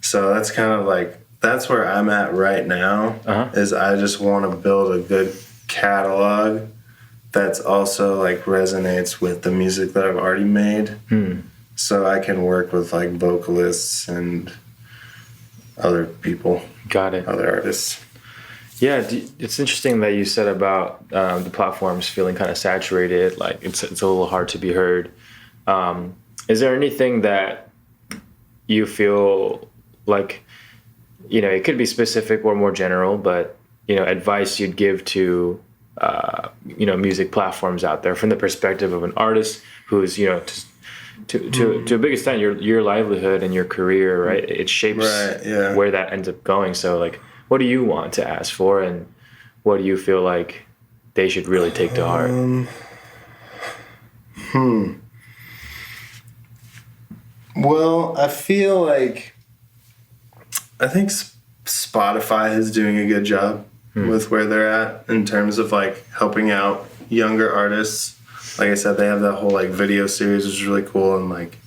S2: So that's kind of like. That's where I'm at right now, is I just want to build a good catalog that's also like resonates with the music that I've already made. So I can work with like vocalists and other people.
S1: Got it.
S2: Other artists.
S1: Yeah, it's interesting that you said about the platforms feeling kind of saturated, like it's a little hard to be heard. Is there anything that you feel like, it could be specific or more general, but, advice you'd give to, music platforms out there from the perspective of an artist who's, to a big extent, your livelihood and your career, right? It shapes where that ends up going. So, like, what do you want to ask for, and what do you feel like they should really take to heart?
S2: Well, I feel like I think Spotify is doing a good job with where they're at in terms of like helping out younger artists. Like I said, they have that whole like video series, which is really cool, and like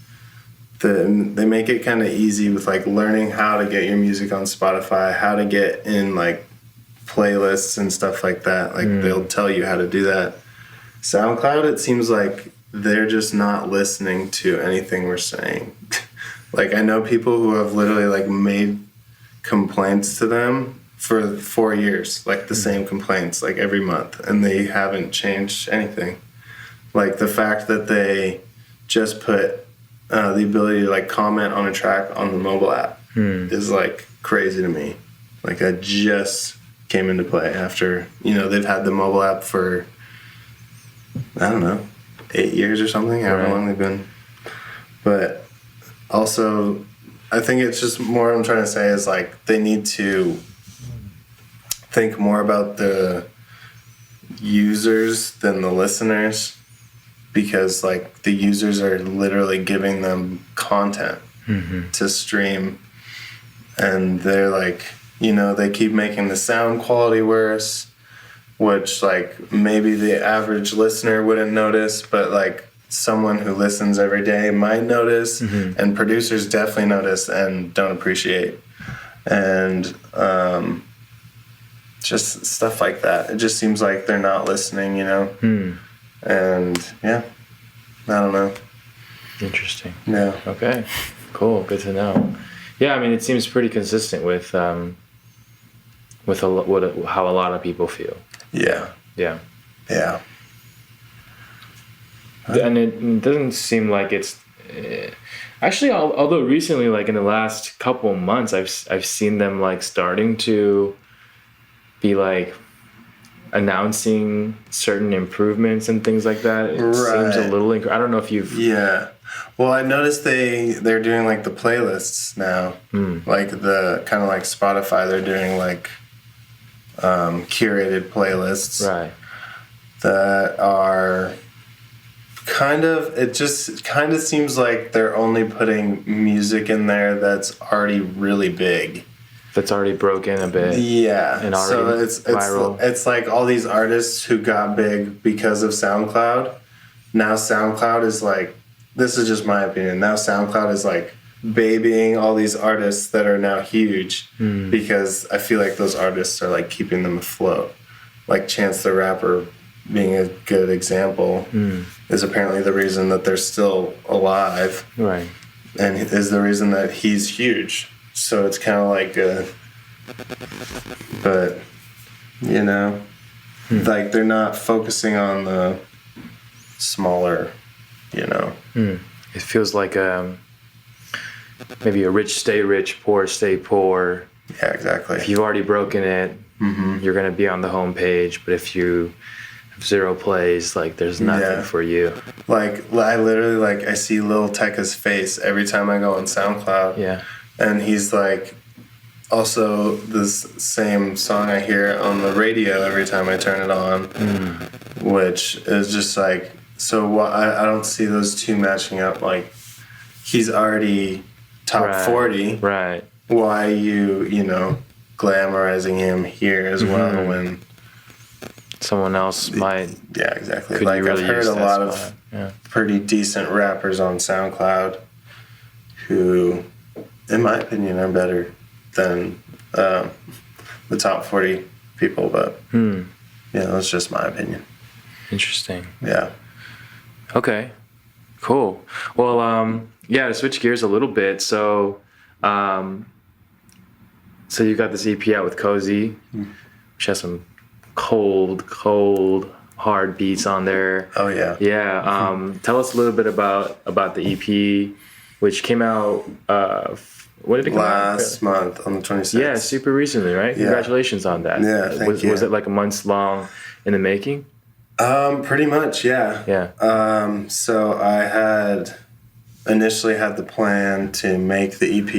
S2: they make it kind of easy with like learning how to get your music on Spotify, how to get in like playlists and stuff like that. Like they'll tell you how to do that. SoundCloud, it seems like they're just not listening to anything we're saying. Like I know people who have literally like made complaints to them for 4 years, like the same complaints like every month, and they haven't changed anything. Like the fact that they just put the ability to like comment on a track on the mobile app is like crazy to me. Like that just came into play after, they've had the mobile app for, I don't know, 8 years or something, however long they've been. But also, I think it's just more I'm trying to say is like they need to think more about the users than the listeners, because like the users are literally giving them content to stream, and they're like, they keep making the sound quality worse, which like maybe the average listener wouldn't notice, but like someone who listens every day might notice, and producers definitely notice and don't appreciate, and just stuff like that. It just seems like they're not listening, and I don't know.
S1: Interesting.
S2: Yeah.
S1: Okay. Cool. Good to know. Yeah, I mean, it seems pretty consistent with how a lot of people feel.
S2: Yeah.
S1: Yeah.
S2: Yeah.
S1: And it doesn't seem like it's actually, although recently, like in the last couple months, I've seen them like starting to be like announcing certain improvements and things like that. It seems a little I don't know if you've
S2: well, I noticed they're doing like the playlists now, like the kind of like Spotify, they're doing like curated playlists that are it just seems like they're only putting music in there that's already really big.
S1: That's already broken a bit.
S2: Yeah.
S1: And already
S2: so
S1: viral.
S2: It's like all these artists who got big because of SoundCloud. Now SoundCloud is like, this is just my opinion, now SoundCloud is like babying all these artists that are now huge, because I feel like those artists are like keeping them afloat. Like Chance the Rapper being a good example is apparently the reason that they're still alive.
S1: Right.
S2: And is the reason that he's huge. So it's kind of like but like they're not focusing on the smaller,
S1: It feels like maybe a rich stay rich, poor stay poor.
S2: Yeah, exactly.
S1: If you've already broken it, you're going to be on the homepage. But if you have 0 plays, like there's nothing for you.
S2: Like I literally I see Lil Tecca's face every time I go on SoundCloud.
S1: Yeah.
S2: And he's like, also this same song I hear on the radio every time I turn it on, which is just like, so I don't see those two matching up. Like, he's already top 40.
S1: Right.
S2: Why you glamorizing him here as well when
S1: someone else might?
S2: Yeah, exactly.
S1: Could
S2: Like
S1: really
S2: I've heard a lot of pretty decent rappers on SoundCloud who, in my opinion, are better than the top 40 people, but that's just my opinion.
S1: Interesting.
S2: Yeah.
S1: Okay. Cool. Well, to switch gears a little bit. So you got this EP out with Cozy. she has some cold hard beats on there.
S2: Oh yeah.
S1: Yeah. Tell us a little bit about the EP, which came out. When did it come out?
S2: Last month on the 26th.
S1: Yeah, super recently, right?
S2: Yeah.
S1: Congratulations on that.
S2: Yeah, thank you.
S1: Was it like a months long in the making?
S2: Pretty much, yeah.
S1: Yeah.
S2: So I had initially had the plan to make the EP.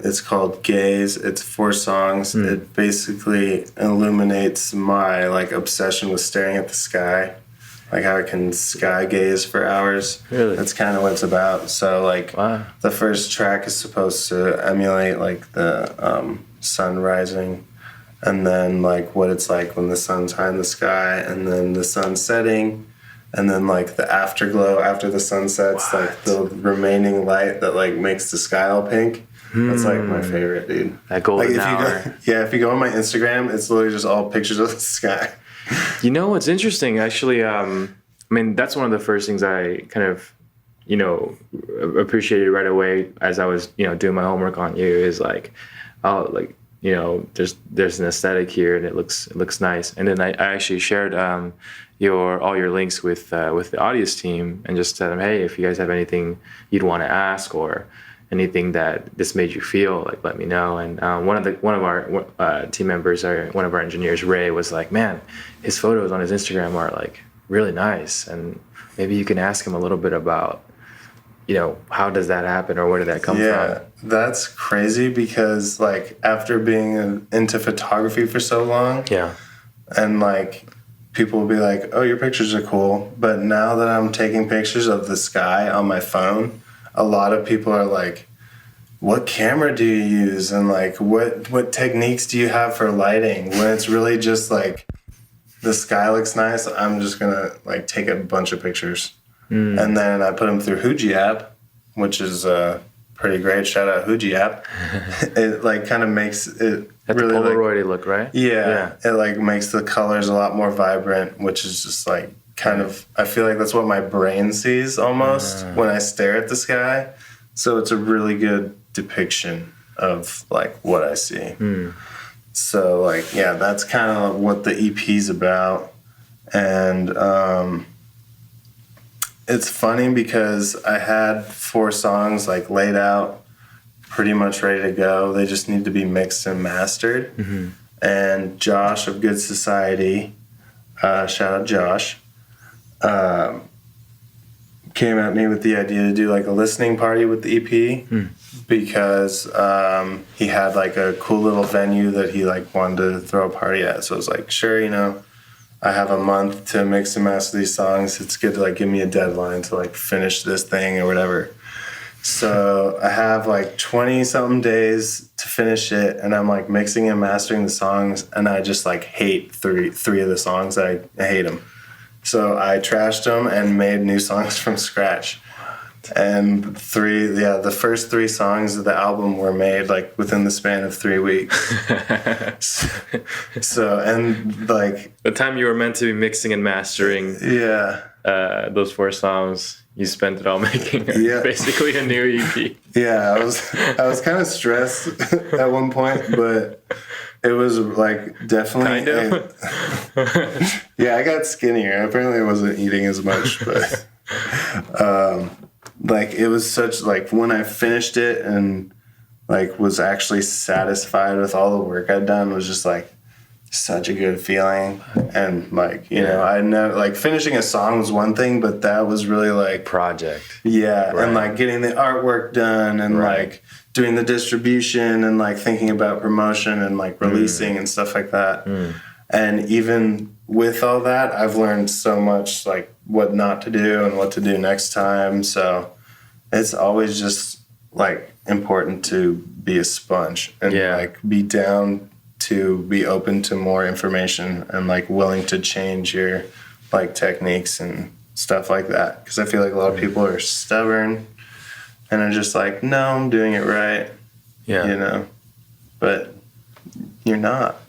S2: It's called Gaze. It's 4 songs. It basically illuminates my like obsession with staring at the sky, like how I can sky gaze for hours.
S1: Really?
S2: That's kind of what it's about. So like the first track is supposed to emulate like the sun rising, and then like what it's like when the sun's high in the sky, and then the sun setting. And then, like, the afterglow after the sun sets, like, the remaining light that, like, makes the sky all pink. That's, like, my favorite, dude.
S1: That golden hour.
S2: If you go on my Instagram, it's literally just all pictures of the sky.
S1: You know what's interesting, actually, I mean, that's one of the first things I kind of, you know, appreciated right away as I was, you know, doing my homework on you is, like, oh, like, you know, there's an aesthetic here and it looks nice. And then I actually shared all your links with the Audius team and just said them, hey, if you guys have anything you'd want to ask or anything that this made you feel, like, let me know. And one of our team members, or one of our engineers, Ray, was like, man, his photos on his Instagram are like really nice, and maybe you can ask him a little bit about, you know, how does that happen or where did that come from?
S2: Yeah, that's crazy because like after being into photography for so long, and like people will be like, oh, your pictures are cool. But now that I'm taking pictures of the sky on my phone, a lot of people are like, what camera do you use? And like, what techniques do you have for lighting? When it's really just like, the sky looks nice, I'm just gonna like take a bunch of pictures. And then I put them through Huji app, which is pretty great. Shout out Huji app. It like kind of makes it
S1: That's
S2: really
S1: a Polaroid look, right?
S2: Yeah, it like makes the colors a lot more vibrant, which is just like kind of, I feel like that's what my brain sees almost when I stare at the sky. So it's a really good depiction of like what I see. So like, yeah, that's kind of what the EP's about. And it's funny because I had 4 songs like laid out, pretty much ready to go. They just need to be mixed and mastered. And Josh of Good Society, shout out Josh, came at me with the idea to do like a listening party with the EP because he had like a cool little venue that he like wanted to throw a party at. So I was like, sure, you know, I have a month to mix and master these songs. It's good to like give me a deadline to like finish this thing or whatever. So I have like 20 something days to finish it, and I'm like mixing and mastering the songs, and I just like hate three of the songs. I hate them. So I trashed them and made new songs from scratch. And the first 3 songs of the album were made like within the span of 3 weeks. So, and like
S1: the time you were meant to be mixing and mastering those 4 songs, you spent it all making basically a new EP.
S2: Yeah, I was kind of stressed at one point, but it was like definitely
S1: kind of.
S2: Yeah, I got skinnier. Apparently I wasn't eating as much, but like it was such like when I finished it and like was actually satisfied with all the work I'd done was just like such a good feeling. And like, you know, I know like finishing a song was one thing, but that was really like
S1: project.
S2: Yeah. Right. And like getting the artwork done and like doing the distribution and like thinking about promotion and like releasing and stuff like that. And even with all that, I've learned so much like what not to do and what to do next time. So it's always just like important to be a sponge and like be down to be open to more information and like willing to change your like techniques and stuff like that. Because I feel like a lot of people are stubborn and are just like, no, I'm doing it right. Yeah. You know, but you're not.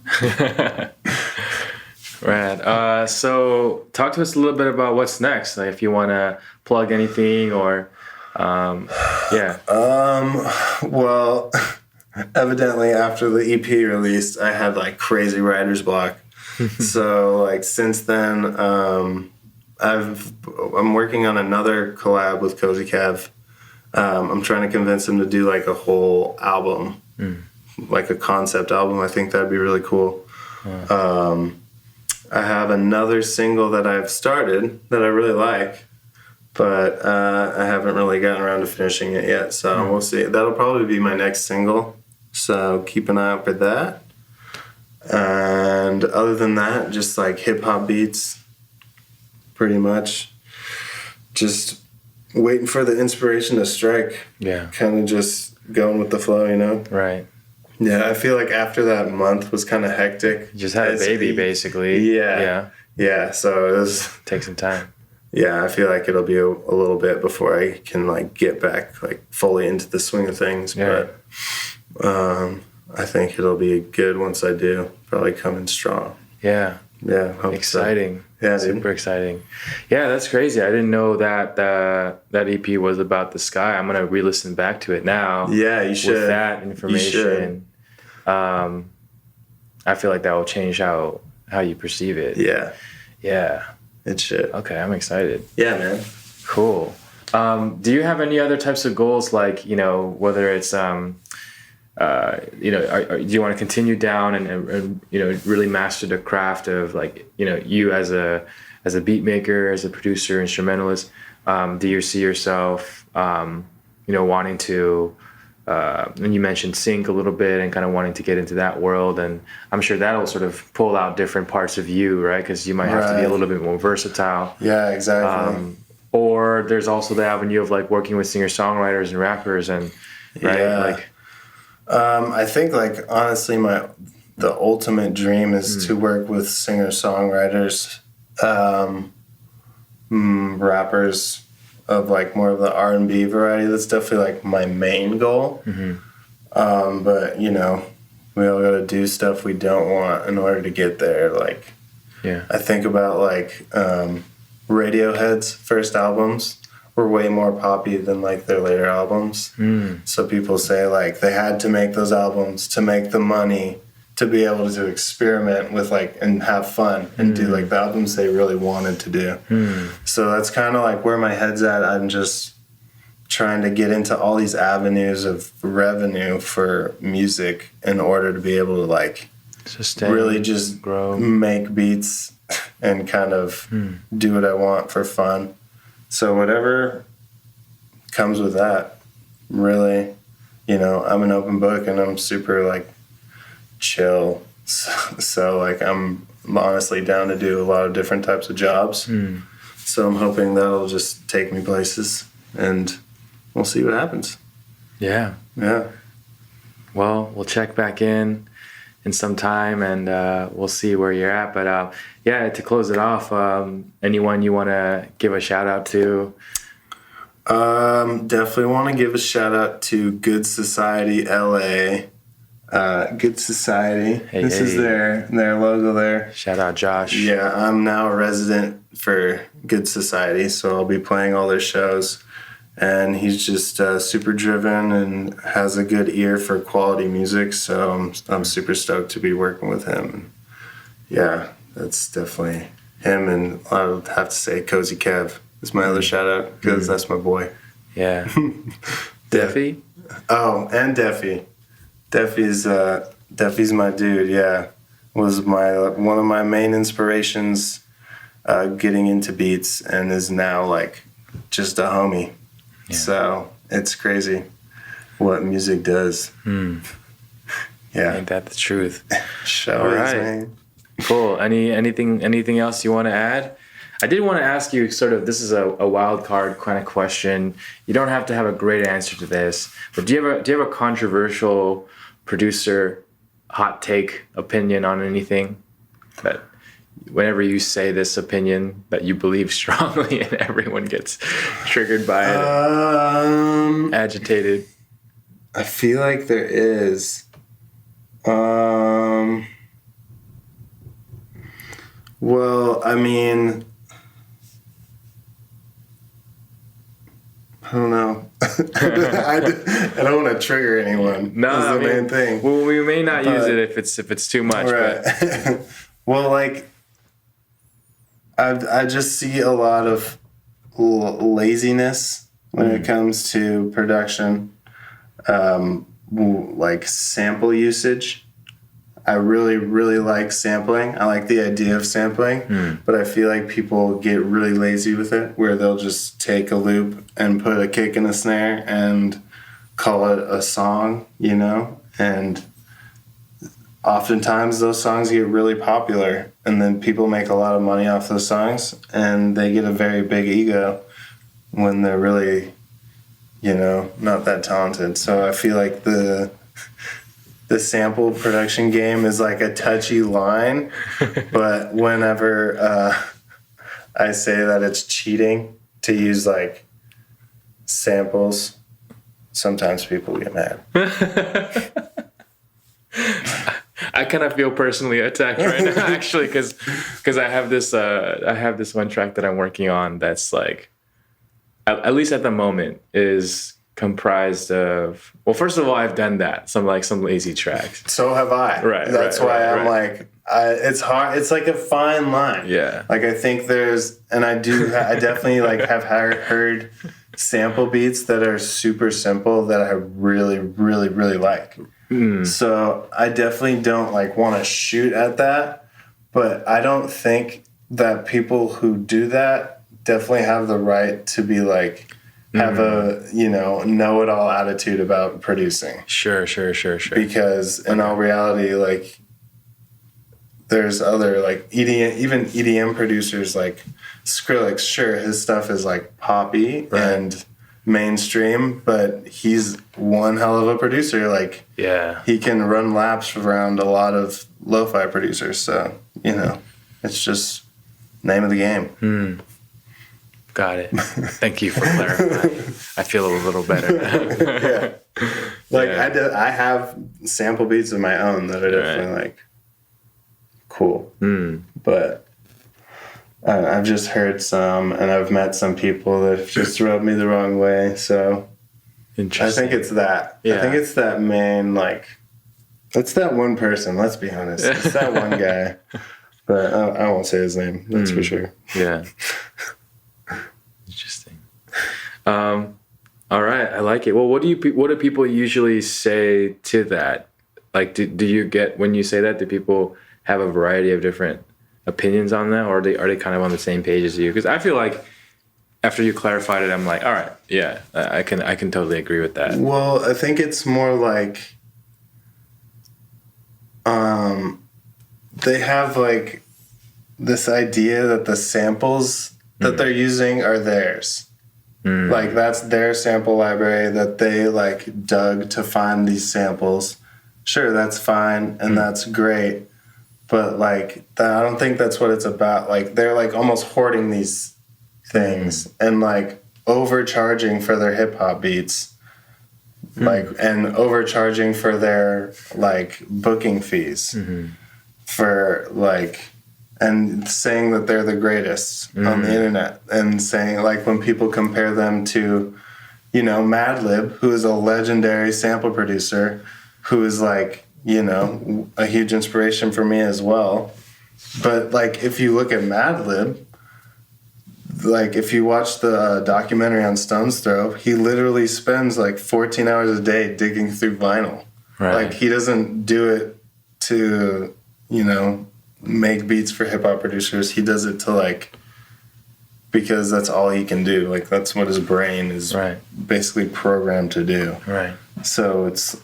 S1: Right. So talk to us a little bit about what's next. Like if you want to plug anything or,
S2: Well, evidently after the EP released, I had like crazy writer's block. So like since then, I'm working on another collab with Cozy Kev. I'm trying to convince him to do like a whole album, like a concept album. I think that'd be really cool. I have another single that I've started that I really like, but I haven't really gotten around to finishing it yet. So we'll see. That'll probably be my next single. So keep an eye out for that. And other than that, just like hip hop beats, pretty much. Just waiting for the inspiration to strike.
S1: Yeah.
S2: Kind of just going with the flow, you know?
S1: Right.
S2: Yeah, I feel like after that month was kind of hectic.
S1: You just had a baby, basically.
S2: Yeah. Yeah, so it was...
S1: Take some time.
S2: Yeah, I feel like it'll be a little bit before I can like get back like fully into the swing of things.
S1: Yeah.
S2: But I think it'll be good once I do. Probably coming strong.
S1: Yeah.
S2: Yeah.
S1: Exciting.
S2: So. Yeah, dude.
S1: Super exciting. Yeah, that's crazy. I didn't know that that EP was about the sky. I'm gonna re-listen back to it now.
S2: Yeah, you should.
S1: With that information, I feel like that will change how you perceive it.
S2: Yeah.
S1: Yeah.
S2: It should.
S1: Okay, I'm excited.
S2: Yeah, man.
S1: Cool. Do you have any other types of goals, like, whether it's do you want to continue down and really master the craft of like, you as a beat maker, as a producer, instrumentalist? Do you see yourself, wanting to, and you mentioned sync a little bit and kind of wanting to get into that world, and I'm sure that'll sort of pull out different parts of you, right? Because you might have to be a little bit more versatile.
S2: Yeah, exactly.
S1: Or there's also the avenue of like working with singer-songwriters and rappers, and right,
S2: yeah. I think like honestly, the ultimate dream is to work with singer-songwriters, rappers of like more of the R&B variety. That's definitely like my main goal. But we all got to do stuff we don't want in order to get there. Like, I think about like Radiohead's first albums were way more poppy than like their later albums. So people say like they had to make those albums to make the money to be able to experiment with like and have fun and do like the albums they really wanted to do. So that's kind of like where my head's at. I'm just trying to get into all these avenues of revenue for music in order to be able to like sustain, really just grow, make beats and kind of do what I want for fun. So whatever comes with that, really, I'm an open book and I'm super like chill. So like I'm honestly down to do a lot of different types of jobs. So I'm hoping that'll just take me places and we'll see what happens. Yeah.
S1: Well, we'll check back in some time and we'll see where you're at. But to close it off, anyone you want to give a shout out to?
S2: Definitely want to give a shout out to Good Society LA. Good Society. This is their logo there.
S1: Shout out Josh.
S2: Yeah, I'm now a resident for Good Society, so I'll be playing all their shows. And he's just super driven and has a good ear for quality music, so I'm super stoked to be working with him. Yeah, that's definitely him, and I would have to say Cozy Kev is my other shout out because that's my boy.
S1: Yeah. Defy?
S2: Oh, and Defy. Defy's my dude. Yeah, was one of my main inspirations getting into beats, and is now like just a homie. Yeah. So it's crazy what music does. Yeah,
S1: ain't that the truth?
S2: All right, man.
S1: Cool. Anything else you want to add? I did want to ask you sort of, this is a wild card kind of question. You don't have to have a great answer to this, but do you have a controversial producer hot take opinion on anything that whenever you say this opinion that you believe strongly and everyone gets triggered by it, agitated?
S2: I feel like there is. Well, I mean, I don't know. I don't want to trigger anyone.
S1: No,
S2: That's the main thing.
S1: Well, we may not use it if it's too much.
S2: Right.
S1: But.
S2: Well, like, I just see a lot of laziness when it comes to production, like sample usage. I really, really like sampling. I like the idea of sampling, but I feel like people get really lazy with it, where they'll just take a loop and put a kick and a snare and call it a song, you know? And oftentimes those songs get really popular, and then people make a lot of money off those songs, and they get a very big ego when they're really, you know, not that talented. So I feel like the sample production game is like a touchy line, but whenever I say that it's cheating to use like samples, sometimes people get mad.
S1: I kind of feel personally attacked right now, actually, because I have this one track that I'm working on that's like, at least at the moment, is comprised of, well, first of all, I've done that, some lazy tracks.
S2: So have I.
S1: Right.
S2: That's why I'm like, it's hard. It's like a fine line.
S1: Yeah.
S2: Like I think there's, and I definitely like have heard sample beats that are super simple that I really, really, really like. So I definitely don't like want to shoot at that, but I don't think that people who do that definitely have the right to be like, have a, you know it all attitude about producing.
S1: Sure.
S2: Because in all reality, like there's other like EDM, even EDM producers like Skrillex. Sure, his stuff is like poppy and mainstream, but he's one hell of a producer. Like,
S1: yeah,
S2: he can run laps around a lot of lo-fi producers. So, you know, it's just name of the game.
S1: Got it. Thank you for clarifying. I feel a little better.
S2: Yeah. Like I have sample beats of my own that are definitely like cool. But I've just heard some, and I've met some people that have just rubbed me the wrong way. So I think it's that.
S1: Yeah.
S2: I think it's that main, like, it's that one person. Let's be honest. It's that one guy. But I won't say his name. That's for sure.
S1: Yeah. Interesting. All right, I like it. Well, what do people usually say to that? Like, do you get, when you say that, do people have a variety of different opinions on that, or are they kind of on the same page as you? Because I feel like after you clarified it, I'm like, all right, yeah, I can totally agree with that.
S2: Well, I think it's more like they have like this idea that the samples that they're using are theirs. Like that's their sample library that they like dug to find these samples. Sure, that's fine and that's great, but like I don't think that's what it's about. Like they're like almost hoarding these things and like overcharging for their hip hop beats, like, and overcharging for their like booking fees for like, and saying that they're the greatest on the internet, and saying like when people compare them to, you know, Madlib, who is a legendary sample producer, who is like, you know, a huge inspiration for me as well. But like if you look at Madlib, like if you watch the documentary on Stone's Throw, he literally spends like 14 hours a day digging through vinyl. Right. Like he doesn't do it to, you know, make beats for hip hop producers. He does it to like, because that's all he can do. Like that's what his brain is basically programmed to do. Right. So it's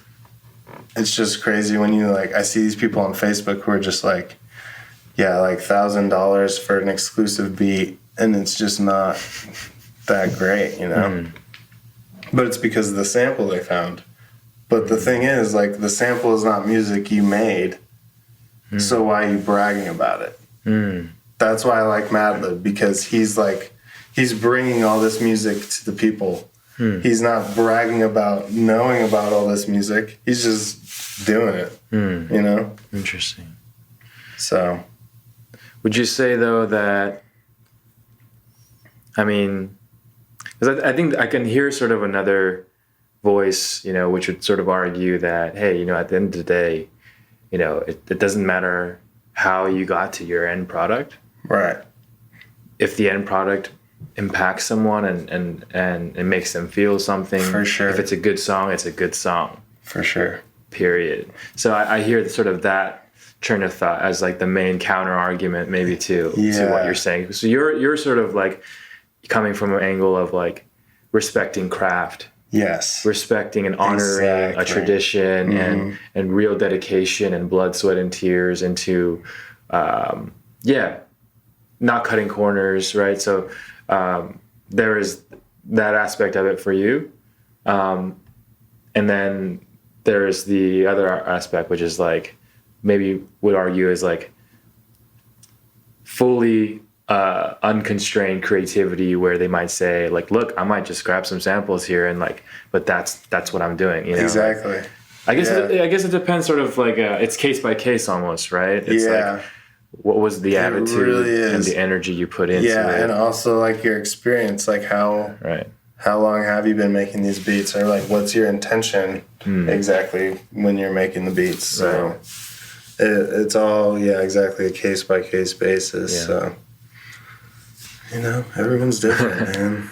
S2: just crazy when you like, I see these people on Facebook who are just like, yeah, like $1,000 for an exclusive beat, and it's just not that great, you know? But it's because of the sample they found. But the thing is, like, the sample is not music you made, so why are you bragging about it? That's why I like Madlib, because he's bringing all this music to the people. He's not bragging about knowing about all this music. He's just doing it, you know?
S1: Interesting.
S2: So,
S1: would you say, though, that, I mean, Because I think I can hear sort of another voice, which would sort of argue that, hey, at the end of the day, it doesn't matter how you got to your end product.
S2: Right.
S1: If the end product impacts someone and it makes them feel something.
S2: For sure.
S1: If it's a good song, it's a good song.
S2: For sure.
S1: Period. So I hear sort of that train of thought as like the main counter argument maybe to what you're saying. So you're sort of like coming from an angle of like respecting craft.
S2: Yes.
S1: Respecting and honoring a tradition and real dedication and blood, sweat, and tears into, not cutting corners, right? So there is that aspect of it for you. And then there's the other aspect, which is like, maybe would argue is like fully unconstrained creativity, where they might say like, look, I might just grab some samples here and like, but that's what I'm doing,
S2: Exactly.
S1: Like, I guess it depends, sort of like it's case by case almost, right? It's like, what was the attitude really and the energy you put into it?
S2: And also like your experience, like how long have you been making these beats, or like what's your intention exactly when you're making the beats? So it's all exactly a case by case basis. So everyone's different, man.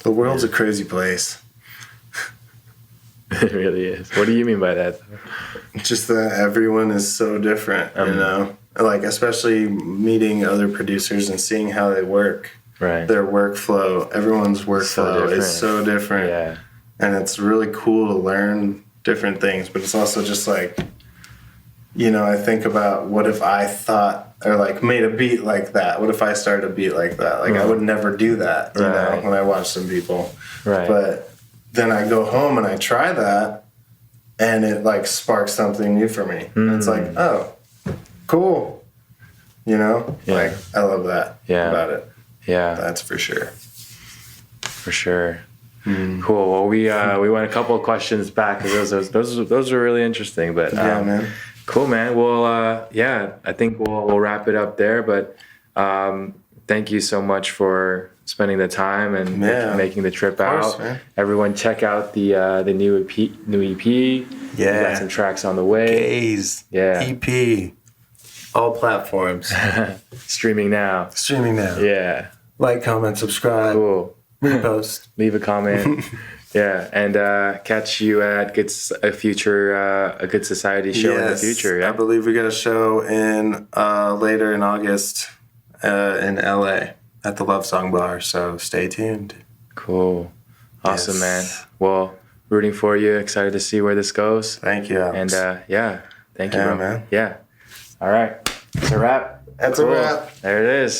S2: The world's a crazy place.
S1: It really is. What do you mean by that?
S2: Just that everyone is so different, like especially meeting other producers and seeing how they work.
S1: Right.
S2: Their workflow, everyone's workflow is so different.
S1: Yeah.
S2: And it's really cool to learn different things, but it's also just like, I think about what if I thought or like made a beat like that? What if I started a beat like that? Like I would never do that, when I watch some people. Right. But then I go home and I try that and it like sparks something new for me. And it's like, oh, cool. Like I love that about it.
S1: Yeah.
S2: That's for sure.
S1: For sure. Cool. Well, we went a couple of questions back because those are really interesting. But
S2: man.
S1: Cool, man. Well, I think we'll wrap it up there. But thank you so much for spending the time and making the trip out. Man. Everyone, check out the new EP. Yeah, we got some tracks on the way.
S2: Gaze.
S1: Yeah.
S2: EP. All platforms.
S1: Streaming now. Yeah.
S2: Like, comment, subscribe.
S1: Cool.
S2: Repost.
S1: Leave a comment. Yeah, and catch you at a Good Society show in the future. Yeah?
S2: I believe we got a show in later in August in LA at the Love Song Bar. So stay tuned.
S1: Cool, awesome, man. Well, rooting for you. Excited to see where this goes.
S2: Thank you, Alex.
S1: And thank you, bro.
S2: Man.
S1: Yeah. All right, it's a wrap.
S2: That's a wrap.
S1: There it is.